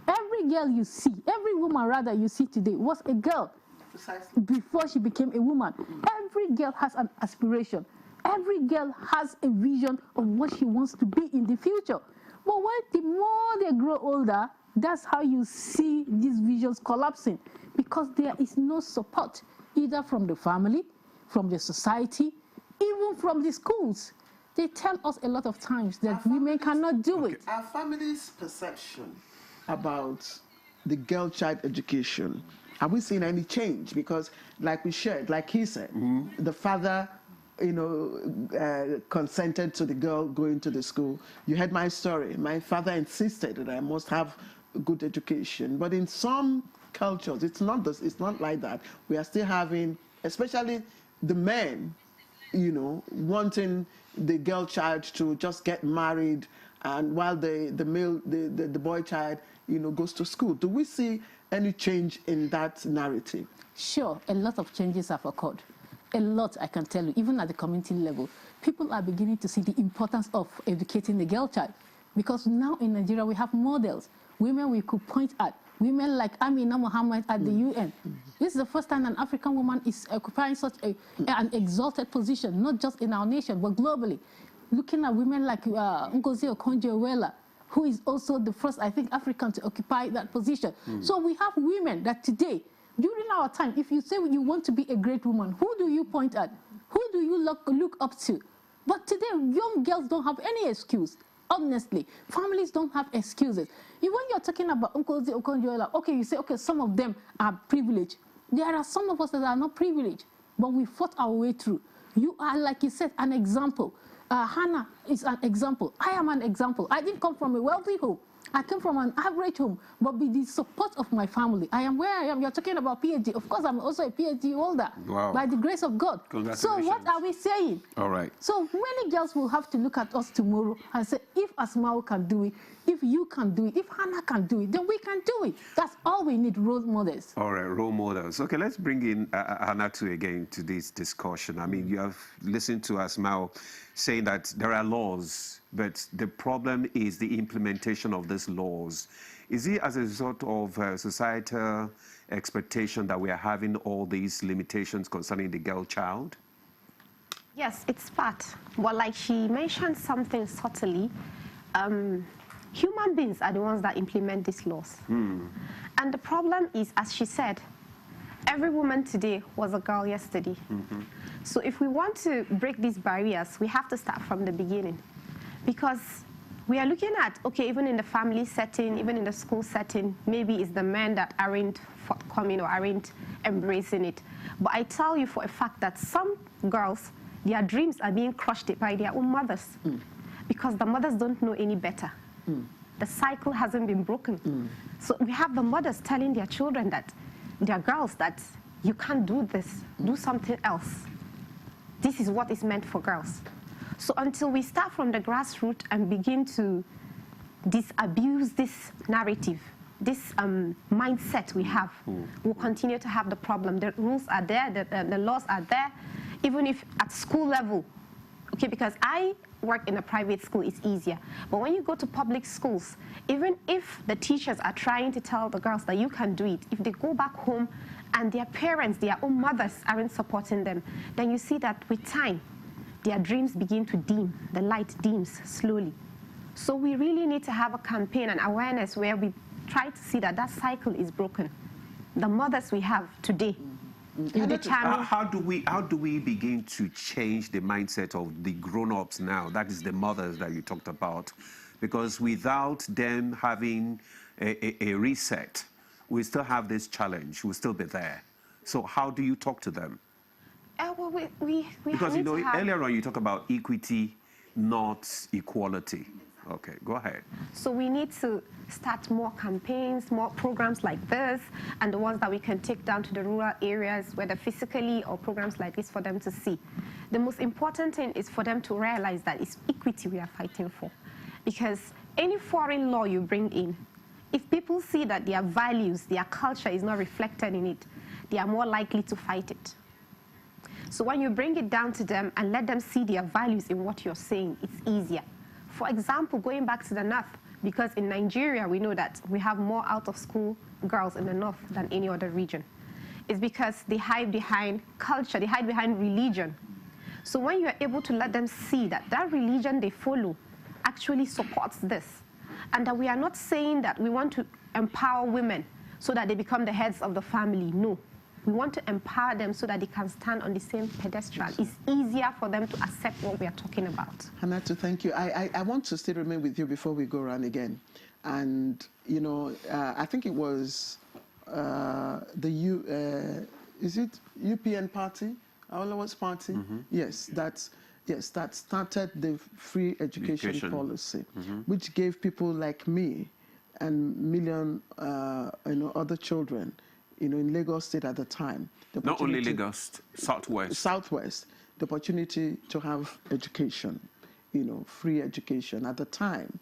Speaker 20: Every girl you see, every woman rather you see today was a girl before she became a woman. Every girl has an aspiration. Every girl has a vision of what she wants to be in the future. But the more they grow older, that's how you see these visions collapsing, because there is no support, either from the family, from the society, even from the schools. They tell us a lot of times that women cannot do it.
Speaker 2: Our family's perception about the girl child education, are we seeing any change? Because like we shared, like he said, the father, consented to the girl going to the school. You heard my story. My father insisted that I must have a good education. But in some cultures, it's not like that. We are still having, especially the men, wanting the girl child to just get married, and while the boy child, goes to school. Do we see any change in that narrative?
Speaker 20: Sure, a lot of changes have occurred. A lot, I can tell you, even at the community level. People are beginning to see the importance of educating the girl child. Because now in Nigeria, we have models, women we could point at, women like Amina Mohammed at the UN. This is the first time an African woman is occupying such an exalted position, not just in our nation, but globally. Looking at women like Ngozi Okonjo-Iweala, who is also the first, I think, African to occupy that position. So we have women that today, during our time, if you say you want to be a great woman, who do you point at? Who do you look up to? But today, young girls don't have any excuse. Honestly, families don't have excuses. Even when you're talking about Ngozi Okonjo-Iweala, okay, you say, okay, some of them are privileged. There are some of us that are not privileged, but we fought our way through. You are, like you said, an example. Hannah is an example. I am an example. I didn't come from a wealthy home. I came from an average home, but with the support of my family, I am where I am. You're talking about PhD. Of course, I'm also a PhD holder.
Speaker 1: Wow.
Speaker 20: By the grace of God. So what are we saying?
Speaker 1: All right.
Speaker 20: So many girls will have to look at us tomorrow and say, if Asmao can do it, if you can do it, if Hannah can do it, then we can do it. That's all we need, role models.
Speaker 1: All right, role models. Okay, let's bring in Hannah again to this discussion. I mean, you have listened to Asmao saying that there are laws, but the problem is the implementation of these laws. Is it as a result of societal expectation that we are having all these limitations concerning the girl child?
Speaker 18: Yes, it's part. But like she mentioned something subtly, human beings are the ones that implement these laws. And the problem is, as she said, every woman today was a girl yesterday. So if we want to break these barriers, we have to start from the beginning. Because we are looking at, okay, even in the family setting, even in the school setting, maybe it's the men that aren't forthcoming or aren't embracing it. But I tell you for a fact that some girls, their dreams are being crushed by their own mothers. Because the mothers don't know any better. The cycle hasn't been broken. So we have the mothers telling their children that, their girls, that you can't do this, do something else. This is what is meant for girls. So until we start from the grassroots and begin to disabuse this narrative, this mindset we have, we'll continue to have the problem. The rules are there, the laws are there, even if at school level, okay, because I work in a private school, it's easier. But when you go to public schools, even if the teachers are trying to tell the girls that you can do it, if they go back home and their parents, their own mothers aren't supporting them, then you see that with time, their dreams begin to dim, the light dims slowly. So we really need to have a campaign and awareness where we try to see that that cycle is broken. The mothers we have today,
Speaker 1: how do we begin to change the mindset of the grown-ups now? That is the mothers that you talked about. Because without them having a reset, we still have this challenge. We'll still be there. So how do you talk to them?
Speaker 18: Well,
Speaker 1: because, you know, earlier on you talk about equity, not equality. Okay, go ahead.
Speaker 18: So we need to start more campaigns, more programs like this, and the ones that we can take down to the rural areas, whether physically or programs like this for them to see. The most important thing is for them to realize that it's equity we are fighting for. Because any foreign law you bring in, if people see that their values, their culture is not reflected in it, they are more likely to fight it. So when you bring it down to them and let them see their values in what you're saying, it's easier. For example, going back to the north, because in Nigeria, we know that we have more out-of-school girls in the north than any other region. It's because they hide behind culture, they hide behind religion. So when you're able to let them see that that religion they follow actually supports this, and that we are not saying that we want to empower women so that they become the heads of the family, no. We want to empower them so that they can stand on the same pedestal. It's easier for them to accept what we are talking about.
Speaker 2: Hannah, thank you. I want to still remain with you before we go around again. And, you know, I think it was is it UPN party? Allowance party? Yes, that started the free education policy, which gave people like me and million, other children, in Lagos State at the time.
Speaker 1: Not only Lagos, Southwest.
Speaker 2: Southwest, the opportunity to have education, free education. At the time,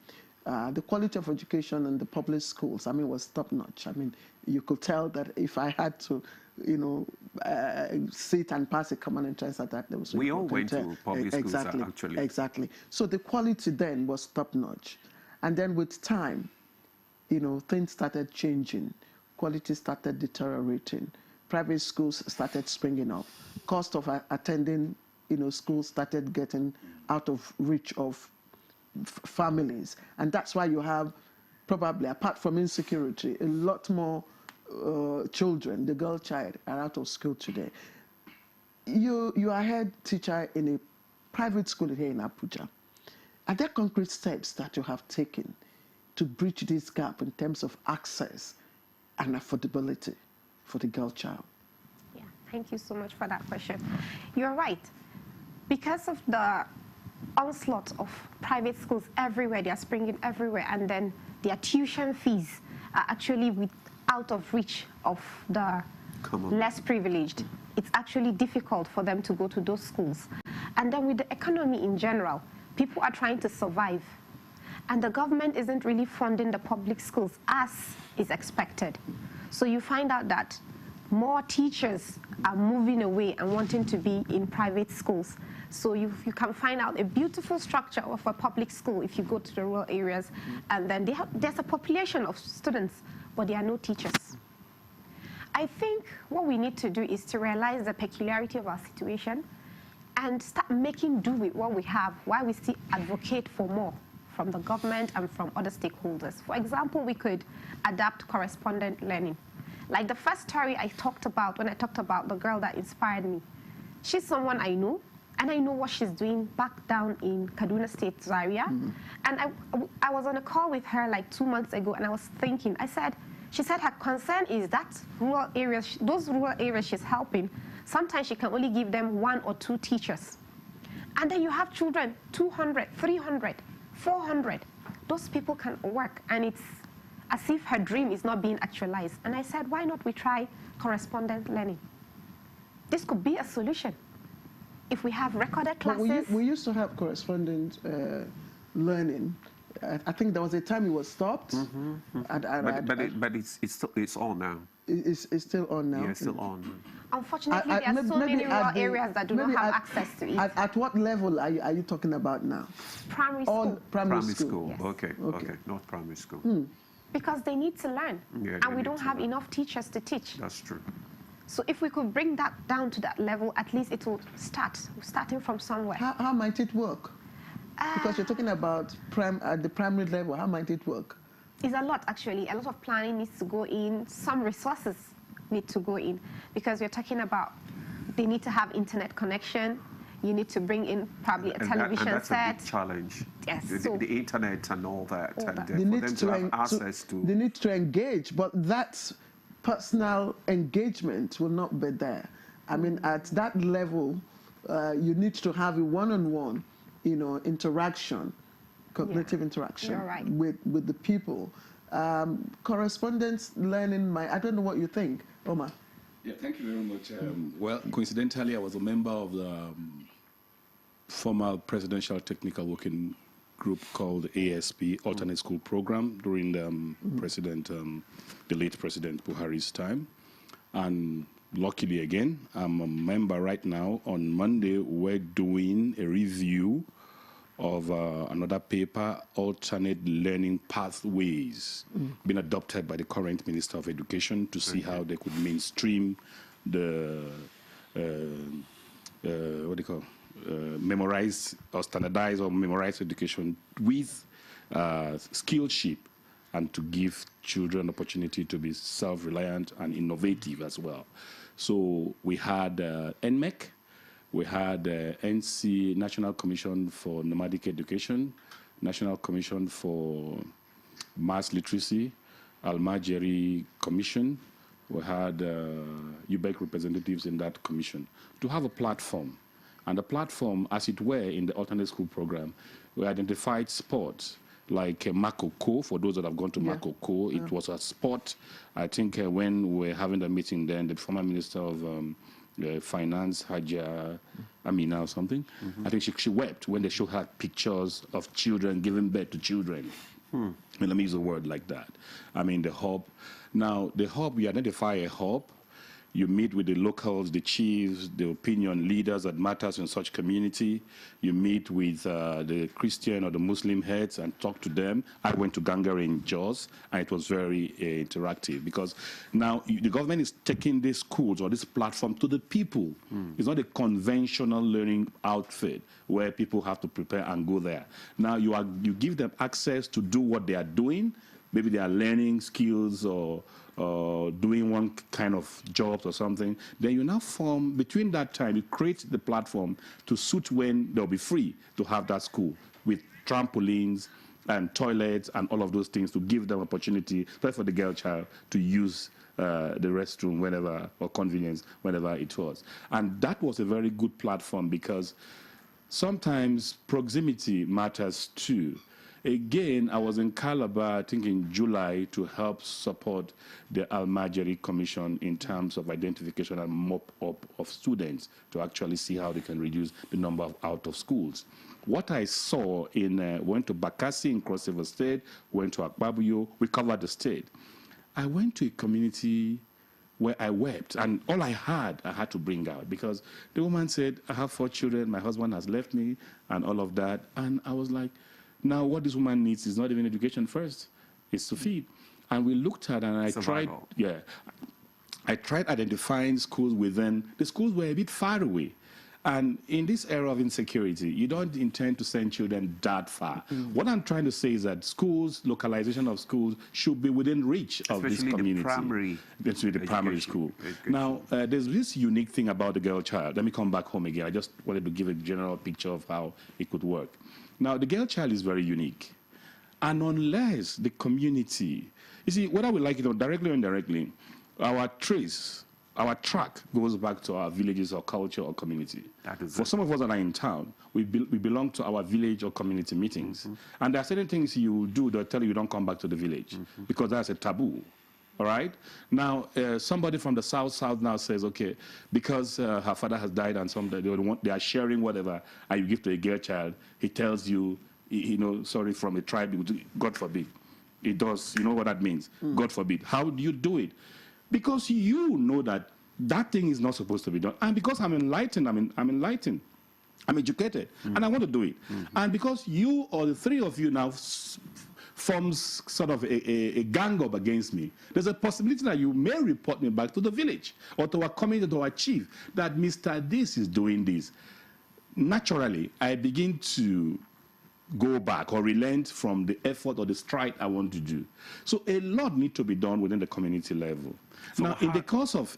Speaker 2: the quality of education in the public schools, was top-notch. You could tell that if I had to, sit and pass a common entrance at that, there was.
Speaker 1: We all went to public schools, actually.
Speaker 2: Exactly. So the quality then was top-notch. And then with time, things started changing. Quality started deteriorating. Private schools started springing up. Cost of attending, schools started getting out of reach of families. And that's why you have, probably, apart from insecurity, a lot more children, the girl child, are out of school today. You are head teacher in a private school here in Abuja. Are there concrete steps that you have taken to bridge this gap in terms of access and affordability for the girl child?
Speaker 18: Yeah, thank you so much for that question. You're right. Because of the onslaught of private schools everywhere, they are springing everywhere, and then their tuition fees are actually out of reach of the less privileged. It's actually difficult for them to go to those schools. And then with the economy in general, people are trying to survive. And the government isn't really funding the public schools as is expected. So you find out that more teachers are moving away and wanting to be in private schools. So you can find out a beautiful structure of a public school if you go to the rural areas, and then there's a population of students, but there are no teachers. I think what we need to do is to realize the peculiarity of our situation and start making do with what we have while we still advocate for more from the government and from other stakeholders. For example, we could adapt correspondent learning. Like the first story I talked about when I talked about the girl that inspired me. She's someone I know, and I know what she's doing back down in Kaduna State, Zaria. And I was on a call with her like 2 months ago, and I was thinking, she said her concern is that rural areas, those rural areas she's helping, sometimes she can only give them 1 or 2 teachers. And then you have children, 200, 300, 400. Those people can work, and it's as if her dream is not being actualized. And I said, why not we try correspondent learning? This could be a solution. If we have recorded classes.
Speaker 2: We used to have correspondent learning. I think there was a time it was stopped.
Speaker 1: But it's on now.
Speaker 2: It's still on now.
Speaker 1: Yeah, it's still on.
Speaker 18: Unfortunately, there are so many rural areas that do not have access to it.
Speaker 2: At what level are you talking about now?
Speaker 18: Primary school.
Speaker 2: Primary school.
Speaker 1: Yes. Okay, not primary school.
Speaker 18: Because they need to learn, and we don't have enough teachers to teach.
Speaker 1: That's true.
Speaker 18: So if we could bring that down to that level, at least it will starting from somewhere.
Speaker 2: How might it work? Because you're talking about at the primary level, how might it work?
Speaker 18: It's a lot, actually. A lot of planning needs to go in. Some resources need to go in, because we're talking about they need to have internet connection. You need to bring in probably a television
Speaker 1: and that's
Speaker 18: set.
Speaker 1: a big challenge.
Speaker 18: Yes.
Speaker 1: The internet and all that.
Speaker 2: They
Speaker 1: for them to have access to.
Speaker 2: They need to engage, but that personal engagement will not be there. At that level, you need to have a one-on-one, interaction, cognitive interaction with the people. Correspondence learning, I don't know what you think, Omar.
Speaker 19: Yeah, thank you very much. Well, coincidentally, I was a member of the former Presidential Technical Working Group called ASP, Alternate School Program, during the the late President Buhari's time. And luckily, again, I'm a member right now. On Monday, we're doing a review of another paper, Alternate Learning Pathways, being adopted by the current Minister of Education to see how they could mainstream the, memorized or standardized or memorized education with skillship, and to give children opportunity to be self-reliant and innovative as well. So we had NMEC, we had NC, National Commission for Nomadic Education, National Commission for
Speaker 21: mass literacy, Al-Majiri Commission. We had UBEC representatives in that commission to have a platform. And the platform, as it were, in the alternate school program, we identified sports like Makoko. For those that have gone to Makoko, it was a sport. I think when we were having the meeting then, the former Minister of Finance, Hajia Amina or something, I think she wept when they showed her pictures of children giving birth to children. Let me use a word like that. I mean, the hub. Now, the hub, you identify a hub. You meet with the locals, the chiefs, the opinion leaders that matters in such community. You meet with the Christian or the Muslim heads and talk to them. I went to Gangare in Jos, and it was very interactive because now the government is taking these schools or this platform to the people. It's not a conventional learning outfit where people have to prepare and go there. Now you give them access to do what they are doing. Maybe they are learning skills or doing one kind of jobs or something, then you now form, between that time, you create the platform to suit when they'll be free to have that school with trampolines and toilets and all of those things to give them opportunity, especially for the girl child, to use the restroom whenever, or convenience, whenever it was. And that was a very good platform because sometimes proximity matters too. Again, I was in Calabar, I think in July, to help support the Al-Majiri Commission in terms of identification and mop-up of students to actually see how they can reduce the number of out of schools. What I saw went to Bakassi in Cross River State, went to Akbabuyo, we covered the state. I went to a community where I wept, and all I had to bring out because the woman said, I have 4 children, my husband has left me, and all of that. And I was like, now, what this woman needs is not even education first, it's to feed. And we looked at, and I tried identifying schools within, the schools were a bit far away. And in this era of insecurity, you don't intend to send children that far. What I'm trying to say is that schools, localization of schools, should be within reach of this community. Especially the primary school. Now, there's this unique thing about the girl child. Let me come back home again. I just wanted to give a general picture of how it could work. Now, the girl child is very unique. And unless the community, you see, whether we like it or directly or indirectly, our track goes back to our villages or culture or community. For some of us that are in town, we belong to our village or community meetings. And there are certain things you will do that tell you don't come back to the village because that's a taboo. All right? Now, somebody from the south now says, okay, because her father has died and they are sharing whatever, and you give to a girl child, he tells you, sorry, from a tribe, God forbid. It does, you know what that means? God forbid. How do you do it? Because you know that thing is not supposed to be done. And because I'm enlightened, I'm educated, and I want to do it. And because you or the 3 of you now forms sort of a gang up against me, there's a possibility that you may report me back to the village or to our community, to our chief, that Mr. This is doing this. Naturally, I begin to go back or relent from the effort or the stride I want to do. So a lot needs to be done within the community level. So now, in the course of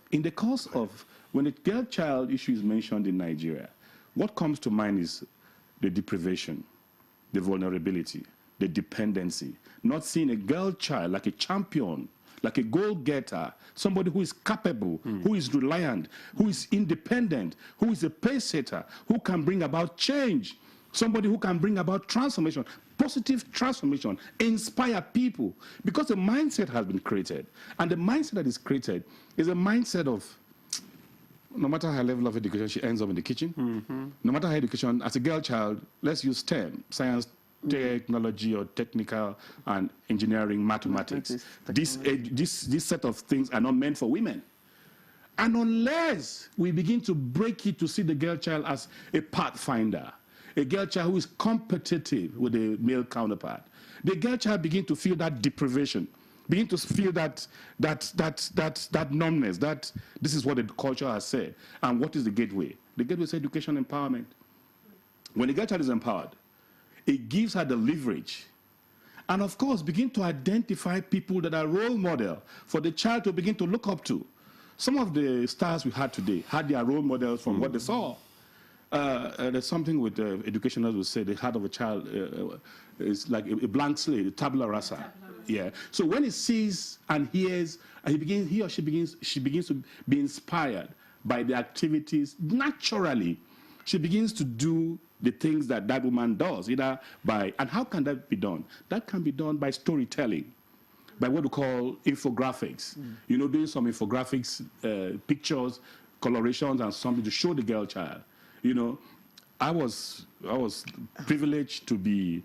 Speaker 21: when the girl child issue is mentioned in Nigeria, what comes to mind is the deprivation, the vulnerability, the dependency, not seeing a girl child like a champion, like a goal-getter, somebody who is capable, who is reliant, who is independent, who is a pace-setter, who can bring about change, somebody who can bring about transformation, positive transformation, inspire people. Because a mindset has been created. And the mindset that is created is a mindset of, no matter her level of education, she ends up in the kitchen. No matter her education, as a girl child, let's use STEM, science, technology or technical and engineering, mathematics. This set of things are not meant for women. And unless we begin to break it to see the girl child as a pathfinder, a girl child who is competitive with a male counterpart, the girl child begin to feel that deprivation, begin to feel that numbness, that this is what the culture has said. And what is the gateway? The gateway is education empowerment. When the girl child is empowered, it gives her the leverage. And of course, begin to identify people that are role model for the child to begin to look up to. Some of the stars we had today had their role models from what they saw. there's something with educationers will say the heart of a child is like a blank slate, a tabula rasa. Yeah. So when he sees and hears, and he or she begins to be inspired by the activities. Naturally, she begins to do the things that that woman does, either by, and how can that be done? That can be done by storytelling, by what we call infographics. You know, doing some infographics, pictures, colorations, and something to show the girl child. You know, I was privileged to be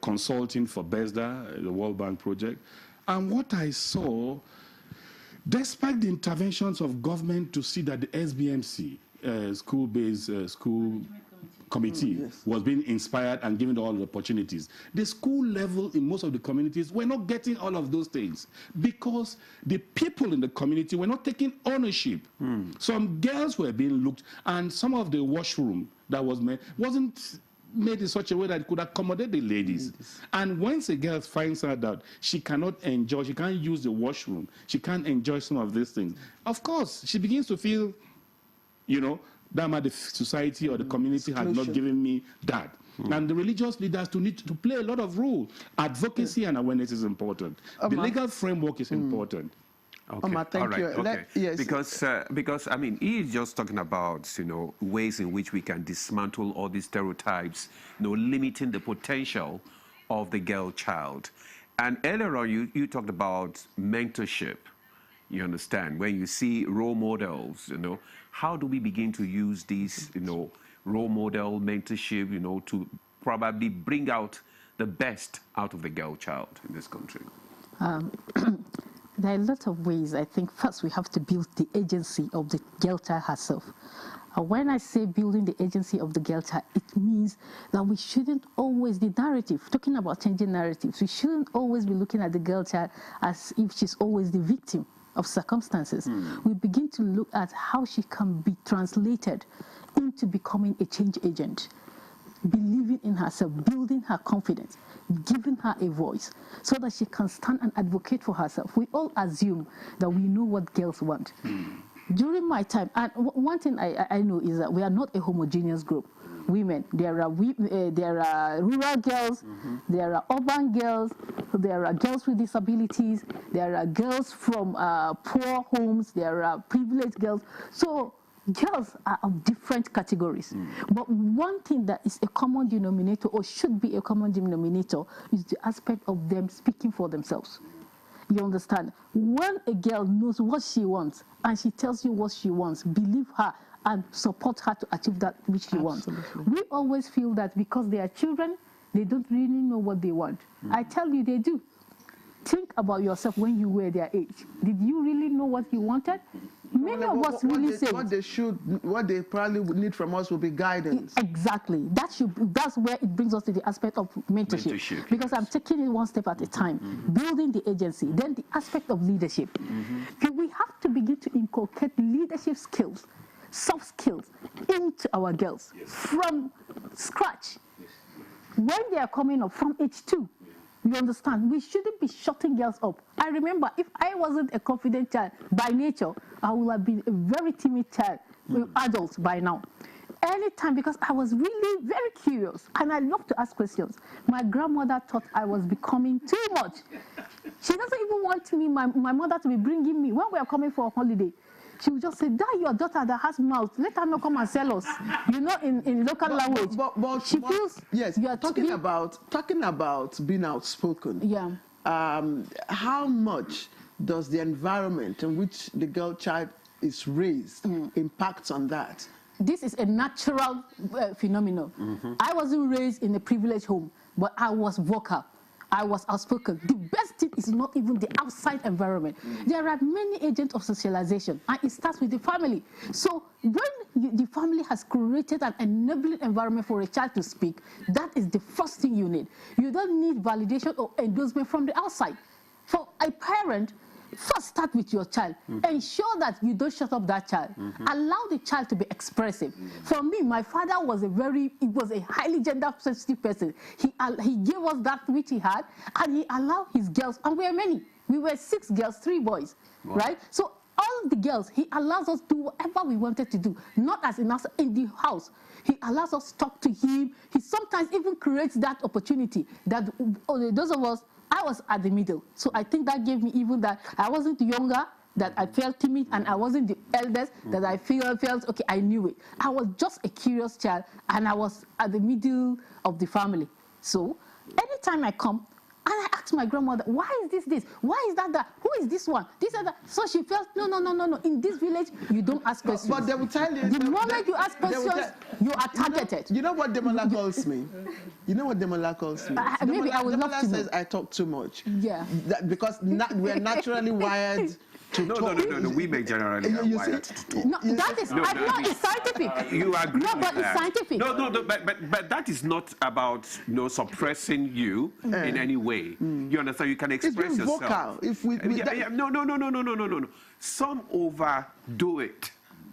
Speaker 21: consulting for BESDA, the World Bank project, and what I saw, despite the interventions of government to see that the SBMC, school-based school committee, was being inspired and given all the opportunities, the school level in most of the communities were not getting all of those things because the people in the community were not taking ownership. Some girls were being looked, and some of the washroom that was made wasn't made in such a way that it could accommodate the ladies. And once a girl finds out that she cannot enjoy, she can't use the washroom, she can't enjoy some of these things, of course, she begins to feel, you know, that the society or the community had not given me that. And the religious leaders need to play a lot of role. Advocacy and awareness is important. The legal framework is important.
Speaker 1: Okay.
Speaker 2: Thank you.
Speaker 1: Okay.
Speaker 2: Yes.
Speaker 1: Because I mean, he's just talking about, you know, ways in which we can dismantle all these stereotypes, you know, limiting the potential of the girl child. And earlier on, you talked about mentorship. You understand? When you see role models, you know, how do we begin to use these, you know, role model mentorship, you know, to probably bring out the best out of the girl child in this country?
Speaker 20: There are a lot of ways. I think first we have to build the agency of the girl child herself. When I say building the agency of the girl child, it means that we shouldn't always, the narrative, talking about changing narratives, we shouldn't always be looking at the girl child as if she's always the victim of circumstances. We begin to look at how she can be translated into becoming a change agent, believing in herself, building her confidence, giving her a voice so that she can stand and advocate for herself. We all assume that we know what girls want. During my time, and one thing I know is that we are not a homogeneous group. Women, there are rural girls, there are urban girls, there are girls with disabilities, there are girls from poor homes, there are privileged girls. So girls are of different categories. But one thing that is a common denominator, or should be a common denominator, is the aspect of them speaking for themselves. You understand? When a girl knows what she wants and she tells you what she wants, believe her and support her to achieve that which she wants. We always feel that because they are children, they don't really know what they want. I tell you, they do. Think about yourself when you were their age. Did you really know what you wanted? Many of us really say
Speaker 2: what they probably would need from us will be guidance. Exactly.
Speaker 20: That's where it brings us to the aspect of mentorship. Because I'm taking it one step at a time, building the agency, then the aspect of leadership. We have to begin to inculcate leadership skills, soft skills, into our girls from scratch. When they are coming up from age 2. You understand? We shouldn't be shutting girls up. I remember, if I wasn't a confident child by nature, I would have been a very timid child, adult by now. Anytime, because I was really very curious, and I love to ask questions. My grandmother thought I was becoming too much. She doesn't even want me, my mother, to be bringing me, when we are coming for a holiday, she would just say, that your daughter that has mouth, let her not come and sell us. You know, in local language.
Speaker 2: But she feels, yes, you are talking about being outspoken.
Speaker 20: Yeah.
Speaker 2: How much does the environment in which the girl child is raised impact on that?
Speaker 20: This is a natural phenomenon. I wasn't raised in a privileged home, but I was vocal. I was outspoken. The best thing is not even the outside environment. There are many agents of socialization, and it starts with the family. So when the family has created an enabling environment for a child to speak, that is the first thing you need. You don't need validation or endorsement from the outside. For a parent, first start with your child. Ensure that you don't shut up that child. Allow the child to be expressive. For me, my father was a highly gender-sensitive person. He gave us that which he had, and he allowed his girls, and we were many. We were 6 girls, 3 boys, right? So all allows the girls, he allows us to do whatever we wanted to do, not as in us in the house. He allows us to talk to him. He sometimes even creates that opportunity that those of us, I was at the middle. So I think that gave me even that I wasn't younger, that I felt timid, and I wasn't the eldest, that I felt, okay, I knew it. I was just a curious child, and I was at the middle of the family. So anytime I come, and I asked my grandmother, why is this? Why is that? Who is this one? This and that. So she felt, no. In this village, you don't ask questions.
Speaker 2: But they will tell you.
Speaker 20: The moment you ask questions, you are targeted.
Speaker 2: You know what Demola calls me? You know what Demola calls me?
Speaker 20: Maybe I would love to know.
Speaker 2: Says I talk too much.
Speaker 20: Yeah.
Speaker 2: Because we're naturally wired to talk.
Speaker 1: No. Women generally are wired to talk.
Speaker 20: No, that is it's scientific.
Speaker 1: You agree
Speaker 20: No, but
Speaker 1: with
Speaker 20: it's
Speaker 1: that.
Speaker 20: scientific.
Speaker 1: No, but that is not about suppressing you in any way. You understand? You can express yourself.
Speaker 2: Vocal. If we
Speaker 1: No. Some overdo it.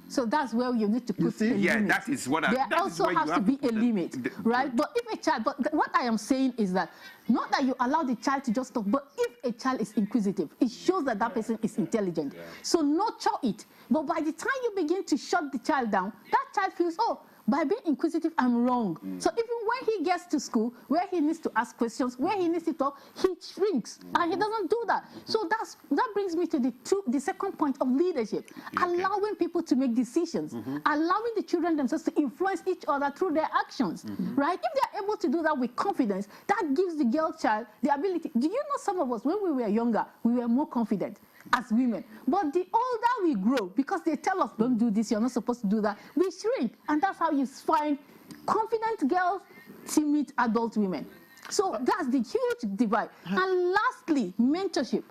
Speaker 20: So that's where you need to put a limit.
Speaker 1: Yeah, that is what I...
Speaker 20: There also has to be a limit, right? But if a child... But what I am saying is that, not that you allow the child to just talk, but if a child is inquisitive, it shows that that person is intelligent. Yeah. So nurture it. But by the time you begin to shut the child down, that child feels, oh, by being inquisitive, I'm wrong. So even when he gets to school, where he needs to ask questions, where he needs to talk, he shrinks, and he doesn't do that. So that brings me to the second point of leadership, allowing people to make decisions, allowing the children themselves to influence each other through their actions, right? If they're able to do that with confidence, that gives the girl child the ability. Do you know some of us, when we were younger, we were more confident as women. But the older we grow, because they tell us, don't do this, you're not supposed to do that, we shrink. And that's how you find confident girls, timid adult women. So that's the huge divide. And lastly, mentorship.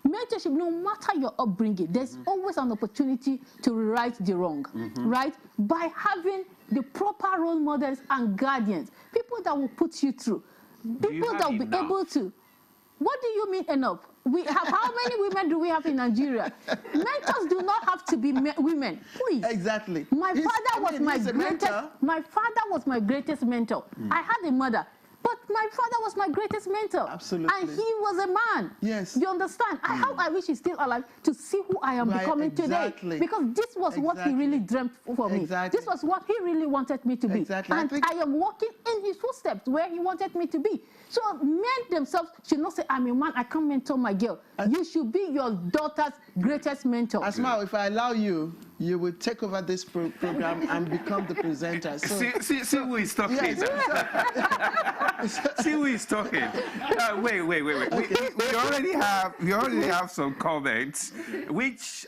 Speaker 20: Mentorship, no matter your upbringing, there's always an opportunity to right the wrong, right? By having the proper role models and guardians, people that will put you through, people that will be able to. What do you mean enough? We have, how many women do we have in Nigeria? Mentors do not have to be women, please.
Speaker 2: Exactly.
Speaker 20: My father was my greatest mentor. I had a mother, but my father was my greatest mentor.
Speaker 2: Absolutely.
Speaker 20: And he was a man.
Speaker 2: Yes.
Speaker 20: You understand? How I wish he's still alive to see who I am becoming today. Because this was what he really dreamt for me. This was what he really wanted me to be. And I am walking in his footsteps where he wanted me to be. So men themselves should not say, I'm a man, I can't mentor my girl. You should be your daughter's greatest mentor.
Speaker 2: Asma, if I allow you, you will take over this program and become the presenter. So,
Speaker 1: see who is talking. Yes. See who is talking. Wait. Okay. We already have some comments, which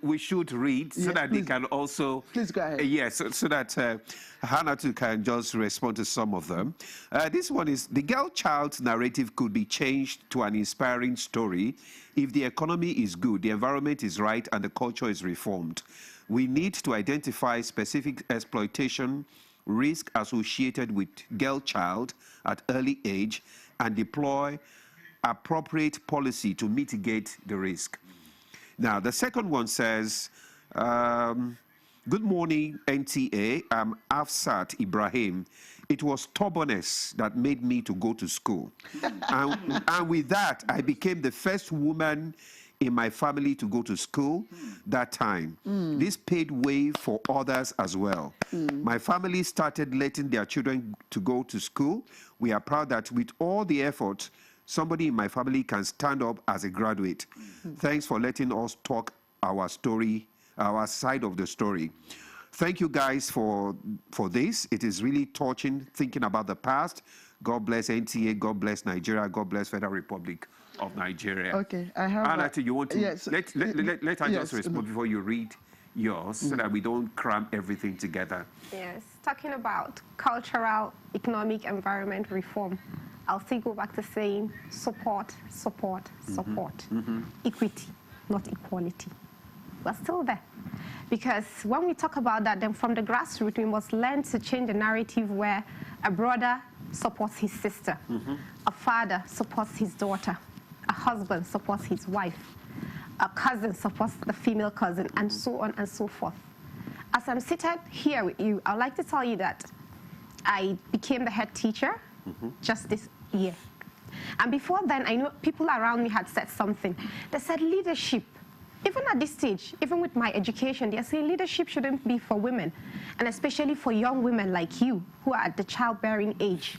Speaker 1: we should read so that they can also...
Speaker 2: Please go ahead.
Speaker 1: Yes, so that Hannatu can just respond to some of them. This one is, the girl child's narrative could be changed to an inspiring story if the economy is good, the environment is right, and the culture is reformed. We need to identify specific exploitation risk associated with girl child at early age and deploy appropriate policy to mitigate the risk. Now, the second one says, good morning, NTA. I'm Afsat Ibrahim. It was stubbornness that made me to go to school. and with that, I became the first woman in my family to go to school that time. This paved way for others as well. My family started letting their children to go to school. We are proud that with all the effort, somebody in my family can stand up as a graduate. Thanks for letting us talk our story, our side of the story. Thank you guys for this. It is really touching thinking about the past. God bless NTA, God bless Nigeria, God bless Federal Republic of Nigeria.
Speaker 2: Okay, I have...
Speaker 1: Anatu, you want to...
Speaker 2: Yes.
Speaker 1: Let her just respond before you read yours so that we don't cram everything together.
Speaker 18: Yes, talking about cultural, economic, environment reform, I'll still go back to saying support. Equity, not equality. We're still there. Because when we talk about that, then from the grassroots, we must learn to change the narrative where a brother supports his sister, a father supports his daughter, a husband supports his wife, a cousin supports the female cousin, and so on and so forth. As I'm seated here with you, I'd like to tell you that I became the head teacher just this year. And before then, I know people around me had said something. They said leadership even at this stage, even with my education, they are saying leadership shouldn't be for women, and especially for young women like you who are at the childbearing age.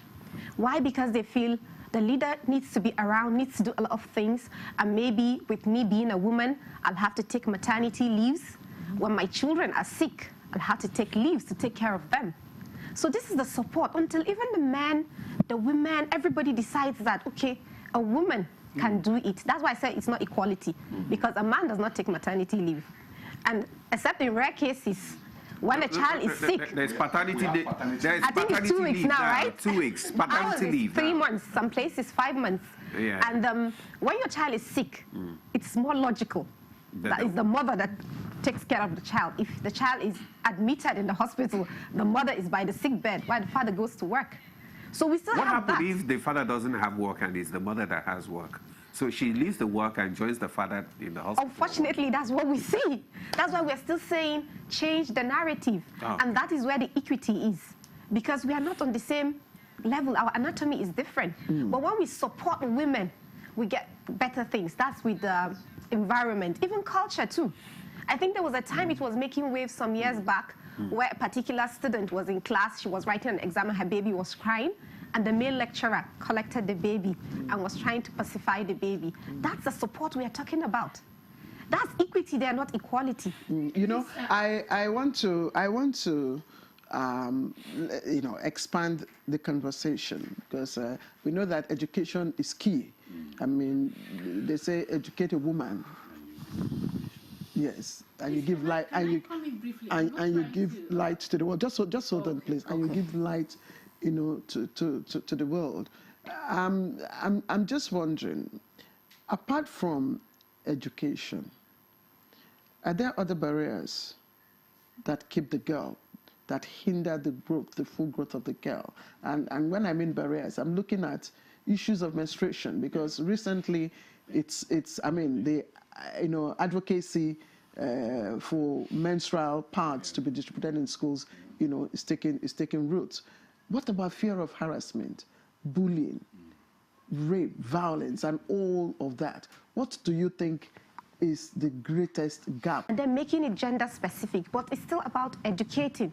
Speaker 18: Why? Because they feel the leader needs to be around, needs to do a lot of things, and maybe with me being a woman, I'll have to take maternity leaves. When my children are sick, I'll have to take leaves to take care of them. So this is the support until even the men, the women, everybody decides that, okay, a woman can do it. That's why I said it's not equality, because a man does not take maternity leave. And except in rare cases, when a child is sick.
Speaker 1: There's paternity leave.
Speaker 18: I think it's 2 weeks now, right?
Speaker 1: 2 weeks. Paternity leave.
Speaker 18: 3 months. Some places 5 months.
Speaker 1: Yeah.
Speaker 18: And when your child is sick, it's more logical. That is the mother that takes care of the child. If the child is admitted in the hospital, the mother is by the sick bed while the father goes to work. So we still have that.
Speaker 1: What happens if the father doesn't have work and it's the mother that has work? So she leaves the work and joins the father in the hospital.
Speaker 18: Unfortunately, that's what we see. That's why we're still saying change the narrative.
Speaker 1: Oh.
Speaker 18: And that is where the equity is. Because we are not on the same level. Our anatomy is different. But when we support women, we get better things. That's with the environment, even culture too. I think there was a time it was making waves some years back where a particular student was in class, she was writing an exam and her baby was crying, and the male lecturer collected the baby and was trying to pacify the baby. That's the support we are talking about. That's equity there, not equality.
Speaker 2: You know, I want to you know, expand the conversation, because we know that education is key. I mean, they say educate a woman. Yes, and you give light, and you give light to the world. Just hold on, please. And you give light, you know, to the world. I'm just wondering, apart from education, are there other barriers that keep the girl, that hinder the growth, the full growth of the girl? And when I mean barriers, I'm looking at issues of menstruation, because recently I mean, the you know, advocacy for menstrual pads to be distributed in schools, you know, is taking roots. What about fear of harassment, bullying, rape, violence, and all of that? What do you think is the greatest gap?
Speaker 18: And they're making it gender specific, but it's still about educating,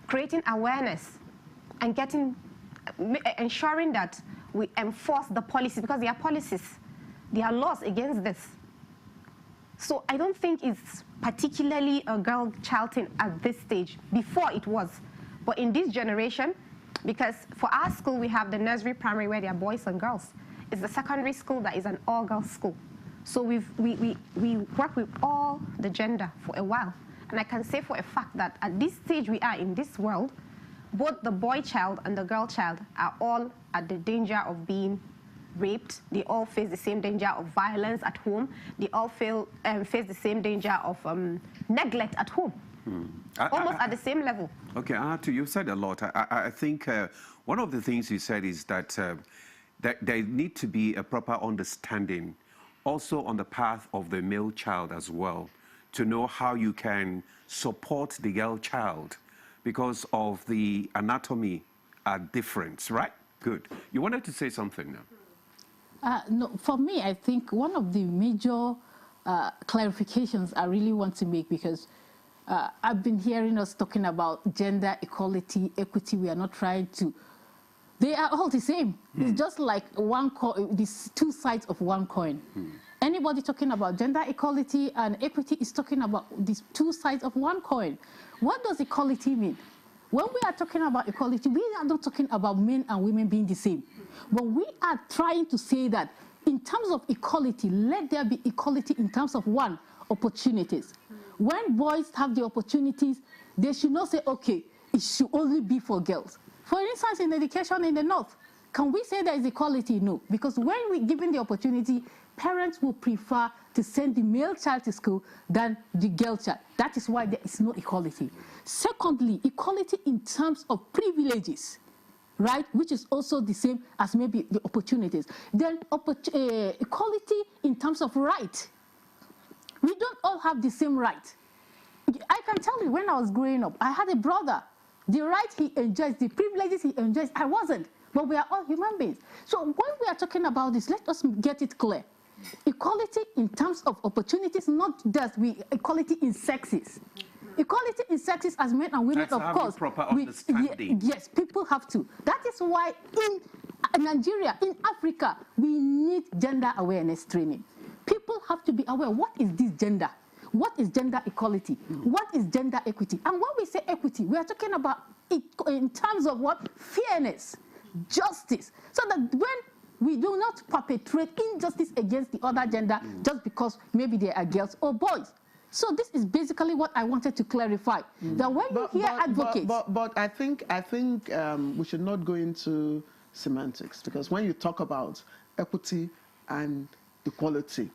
Speaker 18: creating awareness, and ensuring that we enforce the policies, because there are policies, there are laws against this. So I don't think it's particularly a girl-child thing at this stage. Before it was, but in this generation, because for our school we have the nursery, primary, where there are boys and girls. It's the secondary school that is an all-girls school. So we work with all the gender for a while, and I can say for a fact that at this stage we are in this world, both the boy child and the girl child are all at the danger of being raped. They all face the same danger of violence at home. They all face the same danger of neglect at home. Almost at the same level.
Speaker 1: Okay, Anatu, you've said a lot. I think one of the things you said is that, that there need to be a proper understanding also on the path of the male child as well, to know how you can support the girl child because of the anatomy are different, right? Good. You wanted to say something now?
Speaker 20: No, for me, I think one of the major clarifications I really want to make, because I've been hearing us talking about gender equality, equity. We are not trying to. They are all the same. It's just like these two sides of one coin. Anybody talking about gender equality and equity is talking about these two sides of one coin. What does equality mean? When we are talking about equality, we are not talking about men and women being the same. But we are trying to say that in terms of equality, let there be equality in terms of, one, opportunities. When boys have the opportunities, they should not say, okay, it should only be for girls. For instance, in education in the North, can we say there is equality? No, because when we're given the opportunity, parents will prefer to send the male child to school than the girl child. That is why there is no equality. Secondly, equality in terms of privileges, right, which is also the same as maybe the opportunities. Then equality in terms of right. We don't all have the same right. I can tell you, when I was growing up, I had a brother. The right he enjoys, the privileges he enjoys, I wasn't. But we are all human beings. So when we are talking about this, let us get it clear. Equality in terms of opportunities, not just equality in sexes. Equality in sexes as men and women, of course.
Speaker 1: Proper understanding.
Speaker 20: Yes, people have to. That is why in Nigeria, in Africa, we need gender awareness training. People have to be aware, what is this gender? What is gender equality? What is gender equity? And when we say equity, we are talking about it in terms of what? Fairness, justice. So that when we do not perpetrate injustice against the other gender just because maybe they are girls or boys. So this is basically what I wanted to clarify. That when you hear advocates...
Speaker 2: But I think we should not go into semantics, because when you talk about equity and equality,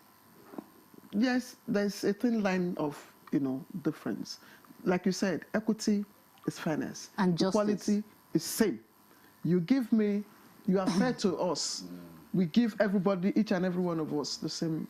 Speaker 2: yes, there's a thin line of, difference. Like you said, equity is fairness.
Speaker 20: And justice.
Speaker 2: Equality is same. You give me, you are fair to us. We give everybody, each and every one of us, the same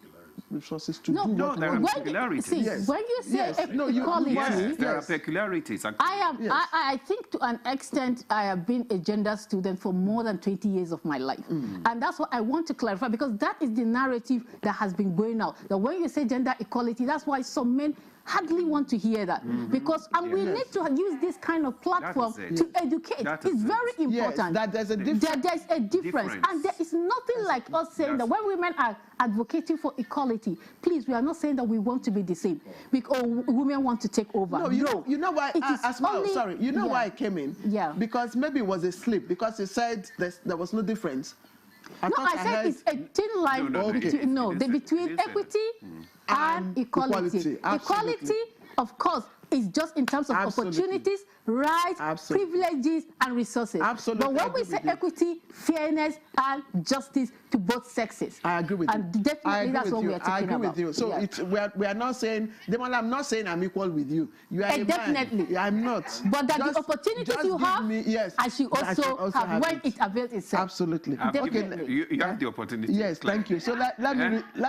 Speaker 2: resources to do what
Speaker 1: there are peculiarities.
Speaker 20: See, when you say equality,
Speaker 1: there are peculiarities.
Speaker 20: I think to an extent I have been a gender student for more than 20 years of my life. And that's what I want to clarify, because that is the narrative that has been going out. That when you say gender equality, that's why some men hardly want to hear that, because we need to use this kind of platform to educate. It's very important.
Speaker 2: That there's a difference.
Speaker 20: There's a difference. And there is nothing like us saying that when women are advocating for equality, please, we are not saying that we want to be the same, because women want to take over.
Speaker 2: No, you know why? Sorry, you know why I came in?
Speaker 20: Yeah.
Speaker 2: Because maybe it was a slip, because you said there was no difference.
Speaker 20: I said it's a thin line between equity and equality. Equality, of course, is just in terms of opportunities, rights, privileges, and resources. But when we say equity, fairness, and justice to both sexes,
Speaker 2: I agree with you.
Speaker 20: And definitely that's what we are talking about.
Speaker 2: I agree with you. So we are not saying, I'm not saying I'm equal with you. You are
Speaker 20: definitely.
Speaker 2: Man. I'm not.
Speaker 20: But that the opportunities you have, I should also have when it avails itself.
Speaker 2: Absolutely.
Speaker 20: Definitely.
Speaker 1: You have the opportunity.
Speaker 2: Yes, thank you. So let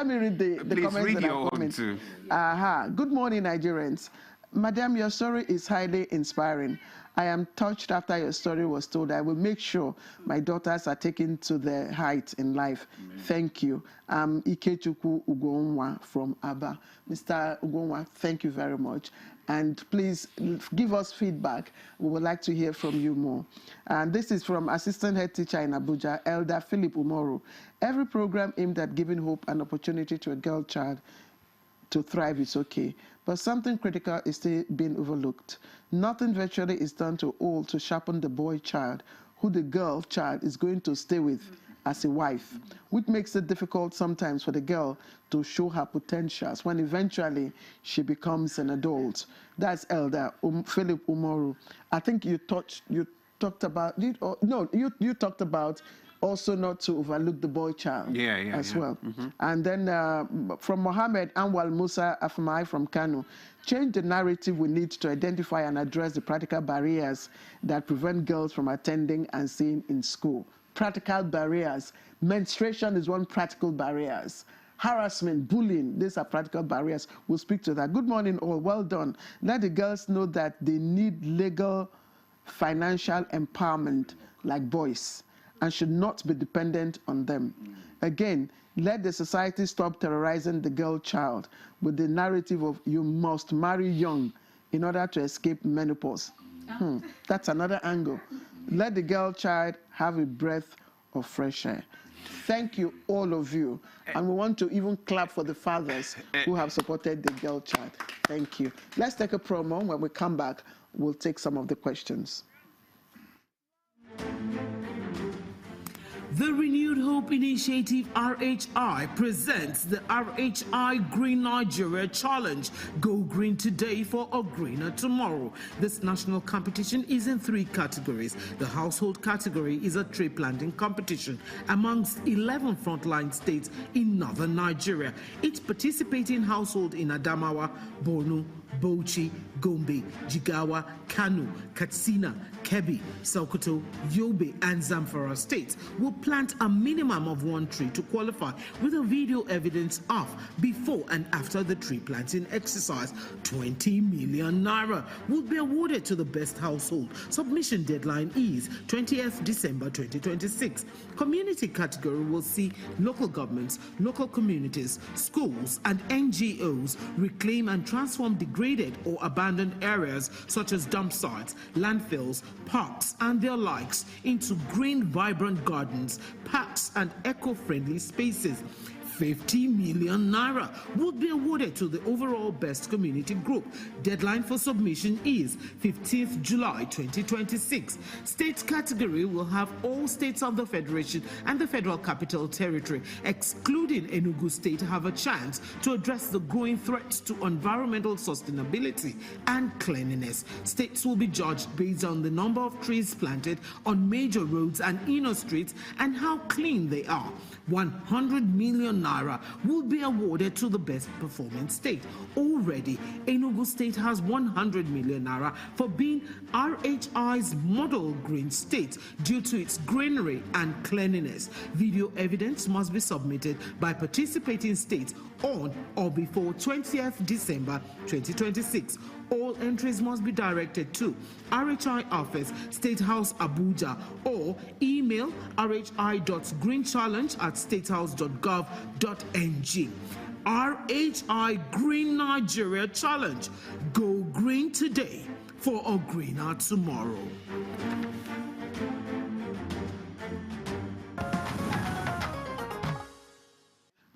Speaker 2: me read the comments that are coming. Good morning, Nigerians. Madam, your story is highly inspiring. I am touched after your story was told. I will make sure my daughters are taken to their height in life. Amen. Thank you. Ikechukwu Ugonwa from Aba. Mr. Ugonwa, thank you very much. And please give us feedback. We would like to hear from you more. And this is from Assistant Head Teacher in Abuja, Elder Philip Umoru. Every program aimed at giving hope and opportunity to a girl child to thrive is okay, but something critical is still being overlooked. Nothing virtually is done to sharpen the boy child, who the girl child is going to stay with as a wife, which makes it difficult sometimes for the girl to show her potentials when eventually she becomes an adult. That's Elder Philip Umoru. I think you talked about also not to overlook the boy child as well. And then from Mohammed Anwal Musa Afmai from Kano, change the narrative we need to identify and address the practical barriers that prevent girls from attending and staying in school. Practical barriers. Menstruation is one practical barriers. Harassment, bullying, these are practical barriers. We'll speak to that. Good morning all, well done. Let the girls know that they need legal, financial empowerment like boys, and should not be dependent on them. Again, let the society stop terrorizing the girl child with the narrative of you must marry young in order to escape menopause. That's another angle. Let the girl child have a breath of fresh air. Thank you, all of you. And we want to even clap for the fathers who have supported the girl child. Thank you. Let's take a promo. When we come back, we'll take some of the questions.
Speaker 7: The Renewed Hope Initiative RHI presents the RHI Green Nigeria Challenge. Go green today for a greener tomorrow. This national competition is in 3 categories. The household category is a tree planting competition amongst 11 frontline states in northern Nigeria. Each participating household in Adamawa, Borno, Bauchi, Gombe, Jigawa, Kano, Katsina, Kebbi, Sokoto, Yobe, and Zamfara states will plant a minimum of 1 tree to qualify with a video evidence of before and after the tree planting exercise. 20 million naira will be awarded to the best household. Submission deadline is 20th December 2026. Community category will see local governments, local communities, schools, and NGOs reclaim and transform degraded or abandoned areas such as dump sites, landfills, parks, and their likes into green, vibrant gardens, parks, and eco-friendly spaces. 50 million naira would be awarded to the overall best community group. Deadline for submission is 15th July 2026. State category will have all states of the Federation and the Federal Capital Territory, excluding Enugu State, have a chance to address the growing threats to environmental sustainability and cleanliness. States will be judged based on the number of trees planted on major roads and inner streets and how clean they are. 100 million naira will be awarded to the best performing state. Already, Enugu State has 100 million naira for being RHI's model green state due to its greenery and cleanliness. Video evidence must be submitted by participating states on or before 20th December 2026. All entries must be directed to RHI Office, State House, Abuja, or email rhi.greenchallenge@statehouse.gov.ng. RHI Green Nigeria Challenge. Go green today for a greener tomorrow.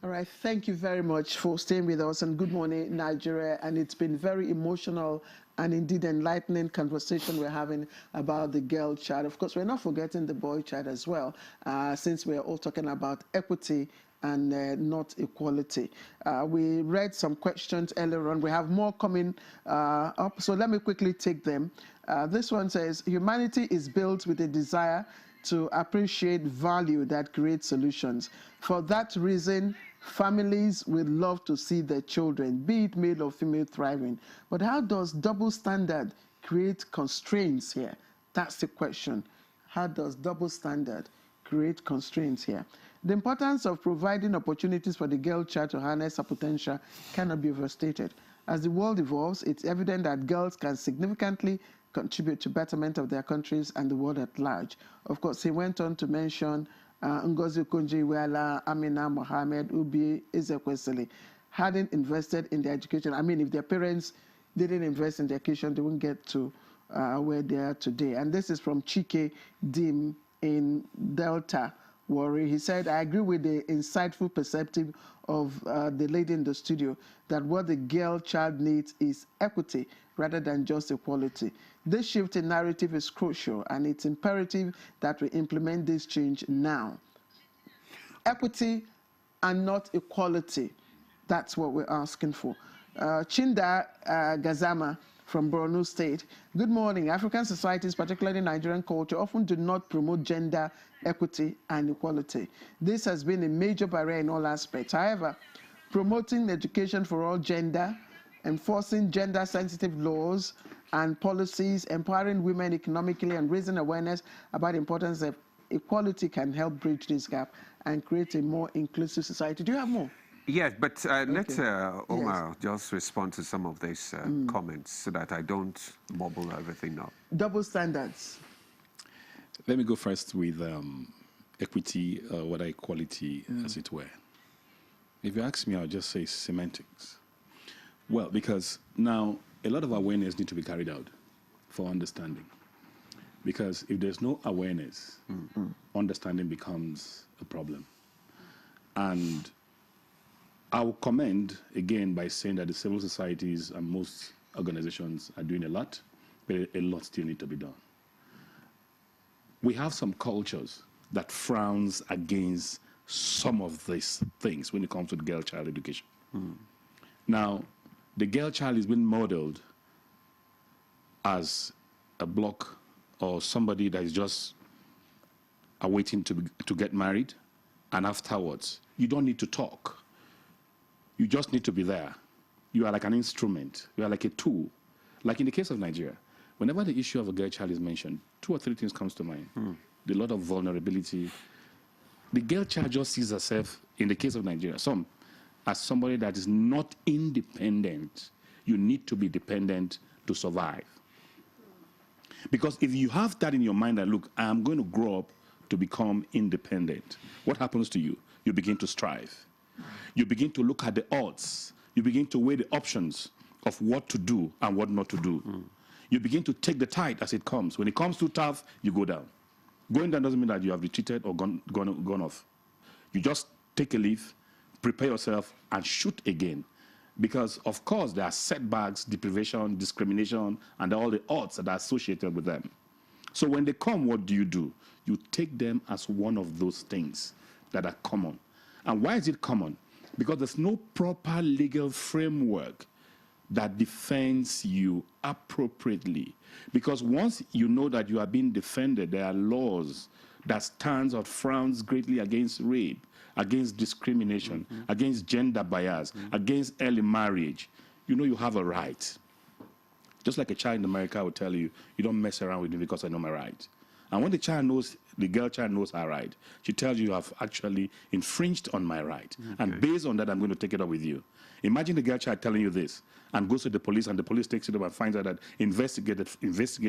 Speaker 2: All right, thank you very much for staying with us, and good morning, Nigeria. And it's been very emotional and indeed enlightening conversation we're having about the girl child. Of course, we're not forgetting the boy child as well, since we're all talking about equity and not equality. We read some questions earlier on. We have more coming up, so let me quickly take them. This one says, humanity is built with a desire to appreciate value that creates solutions. For that reason, families will love to see their children, be it male or female, thriving. But how does double standard create constraints here? That's the question. How does double standard create constraints here? The importance of providing opportunities for the girl child to harness her potential cannot be overstated. As the world evolves, it's evident that girls can significantly contribute to betterment of their countries and the world at large. Of course, he went on to mention Ngozi Okonjo-Iweala, Amina Mohammed, Ubi Ezekwesili, hadn't invested in their education. I mean, if their parents didn't invest in their education, they wouldn't get to where they are today. And this is from Chike Dim in Delta Warri. He said, I agree with the insightful perspective of the lady in the studio that what the girl child needs is equity rather than just equality. This shift in narrative is crucial, and it's imperative that we implement this change now. Equity and not equality. That's what we're asking for. Chinda Gazama from Borno State. Good morning. African societies, particularly Nigerian culture, often do not promote gender equity and equality. This has been a major barrier in all aspects. However, promoting education for all gender, enforcing gender-sensitive laws and policies, empowering women economically, and raising awareness about the importance of equality can help bridge this gap and create a more inclusive society. Do you have more?
Speaker 1: Yes, but let Omar just respond to some of these comments so that I don't mumble everything now.
Speaker 2: Double standards.
Speaker 19: Let me go first with equity, whether equality, as it were. If you ask me, I'll just say semantics. Well, because now a lot of awareness needs to be carried out for understanding. Because if there's no awareness, understanding becomes a problem. And I will commend, again, by saying that the civil societies and most organizations are doing a lot, but a lot still needs to be done. We have some cultures that frowns against some of these things when it comes to girl-child education. Now, the girl child is being modeled as a block or somebody that is just awaiting to get married, and afterwards, you don't need to talk. You just need to be there you are like an instrument. You are like a tool. Like in the case of Nigeria, whenever the issue of a girl child is mentioned, 2 or 3 things comes to mind. The lot of vulnerability. The girl child just sees herself, in the case of Nigeria, as somebody that is not independent. You need to be dependent to survive. Because if you have that in your mind that, look, I am going to grow up to become independent, what happens to you? You begin to strive. You begin to look at the odds. You begin to weigh the options of what to do and what not to do. You begin to take the tide as it comes. When it comes too tough, you go down. Going down doesn't mean that you have retreated or gone off. You just take a leave, prepare yourself, and shoot again. Because, of course, there are setbacks, deprivation, discrimination, and all the odds that are associated with them. So when they come, what do? You take them as one of those things that are common. And why is it common? Because there's no proper legal framework that defends you appropriately. Because once you know that you are being defended, there are laws that stands or frowns greatly against rape, against discrimination, against gender bias, against early marriage. You know you have a right. Just like a child in America will tell you, you don't mess around with me because I know my right. And when the girl child knows her right, she tells you have actually infringed on my right. And based on that, I'm going to take it up with you. Imagine the girl child telling you this and goes to the police, and the police takes it up and finds out that investigates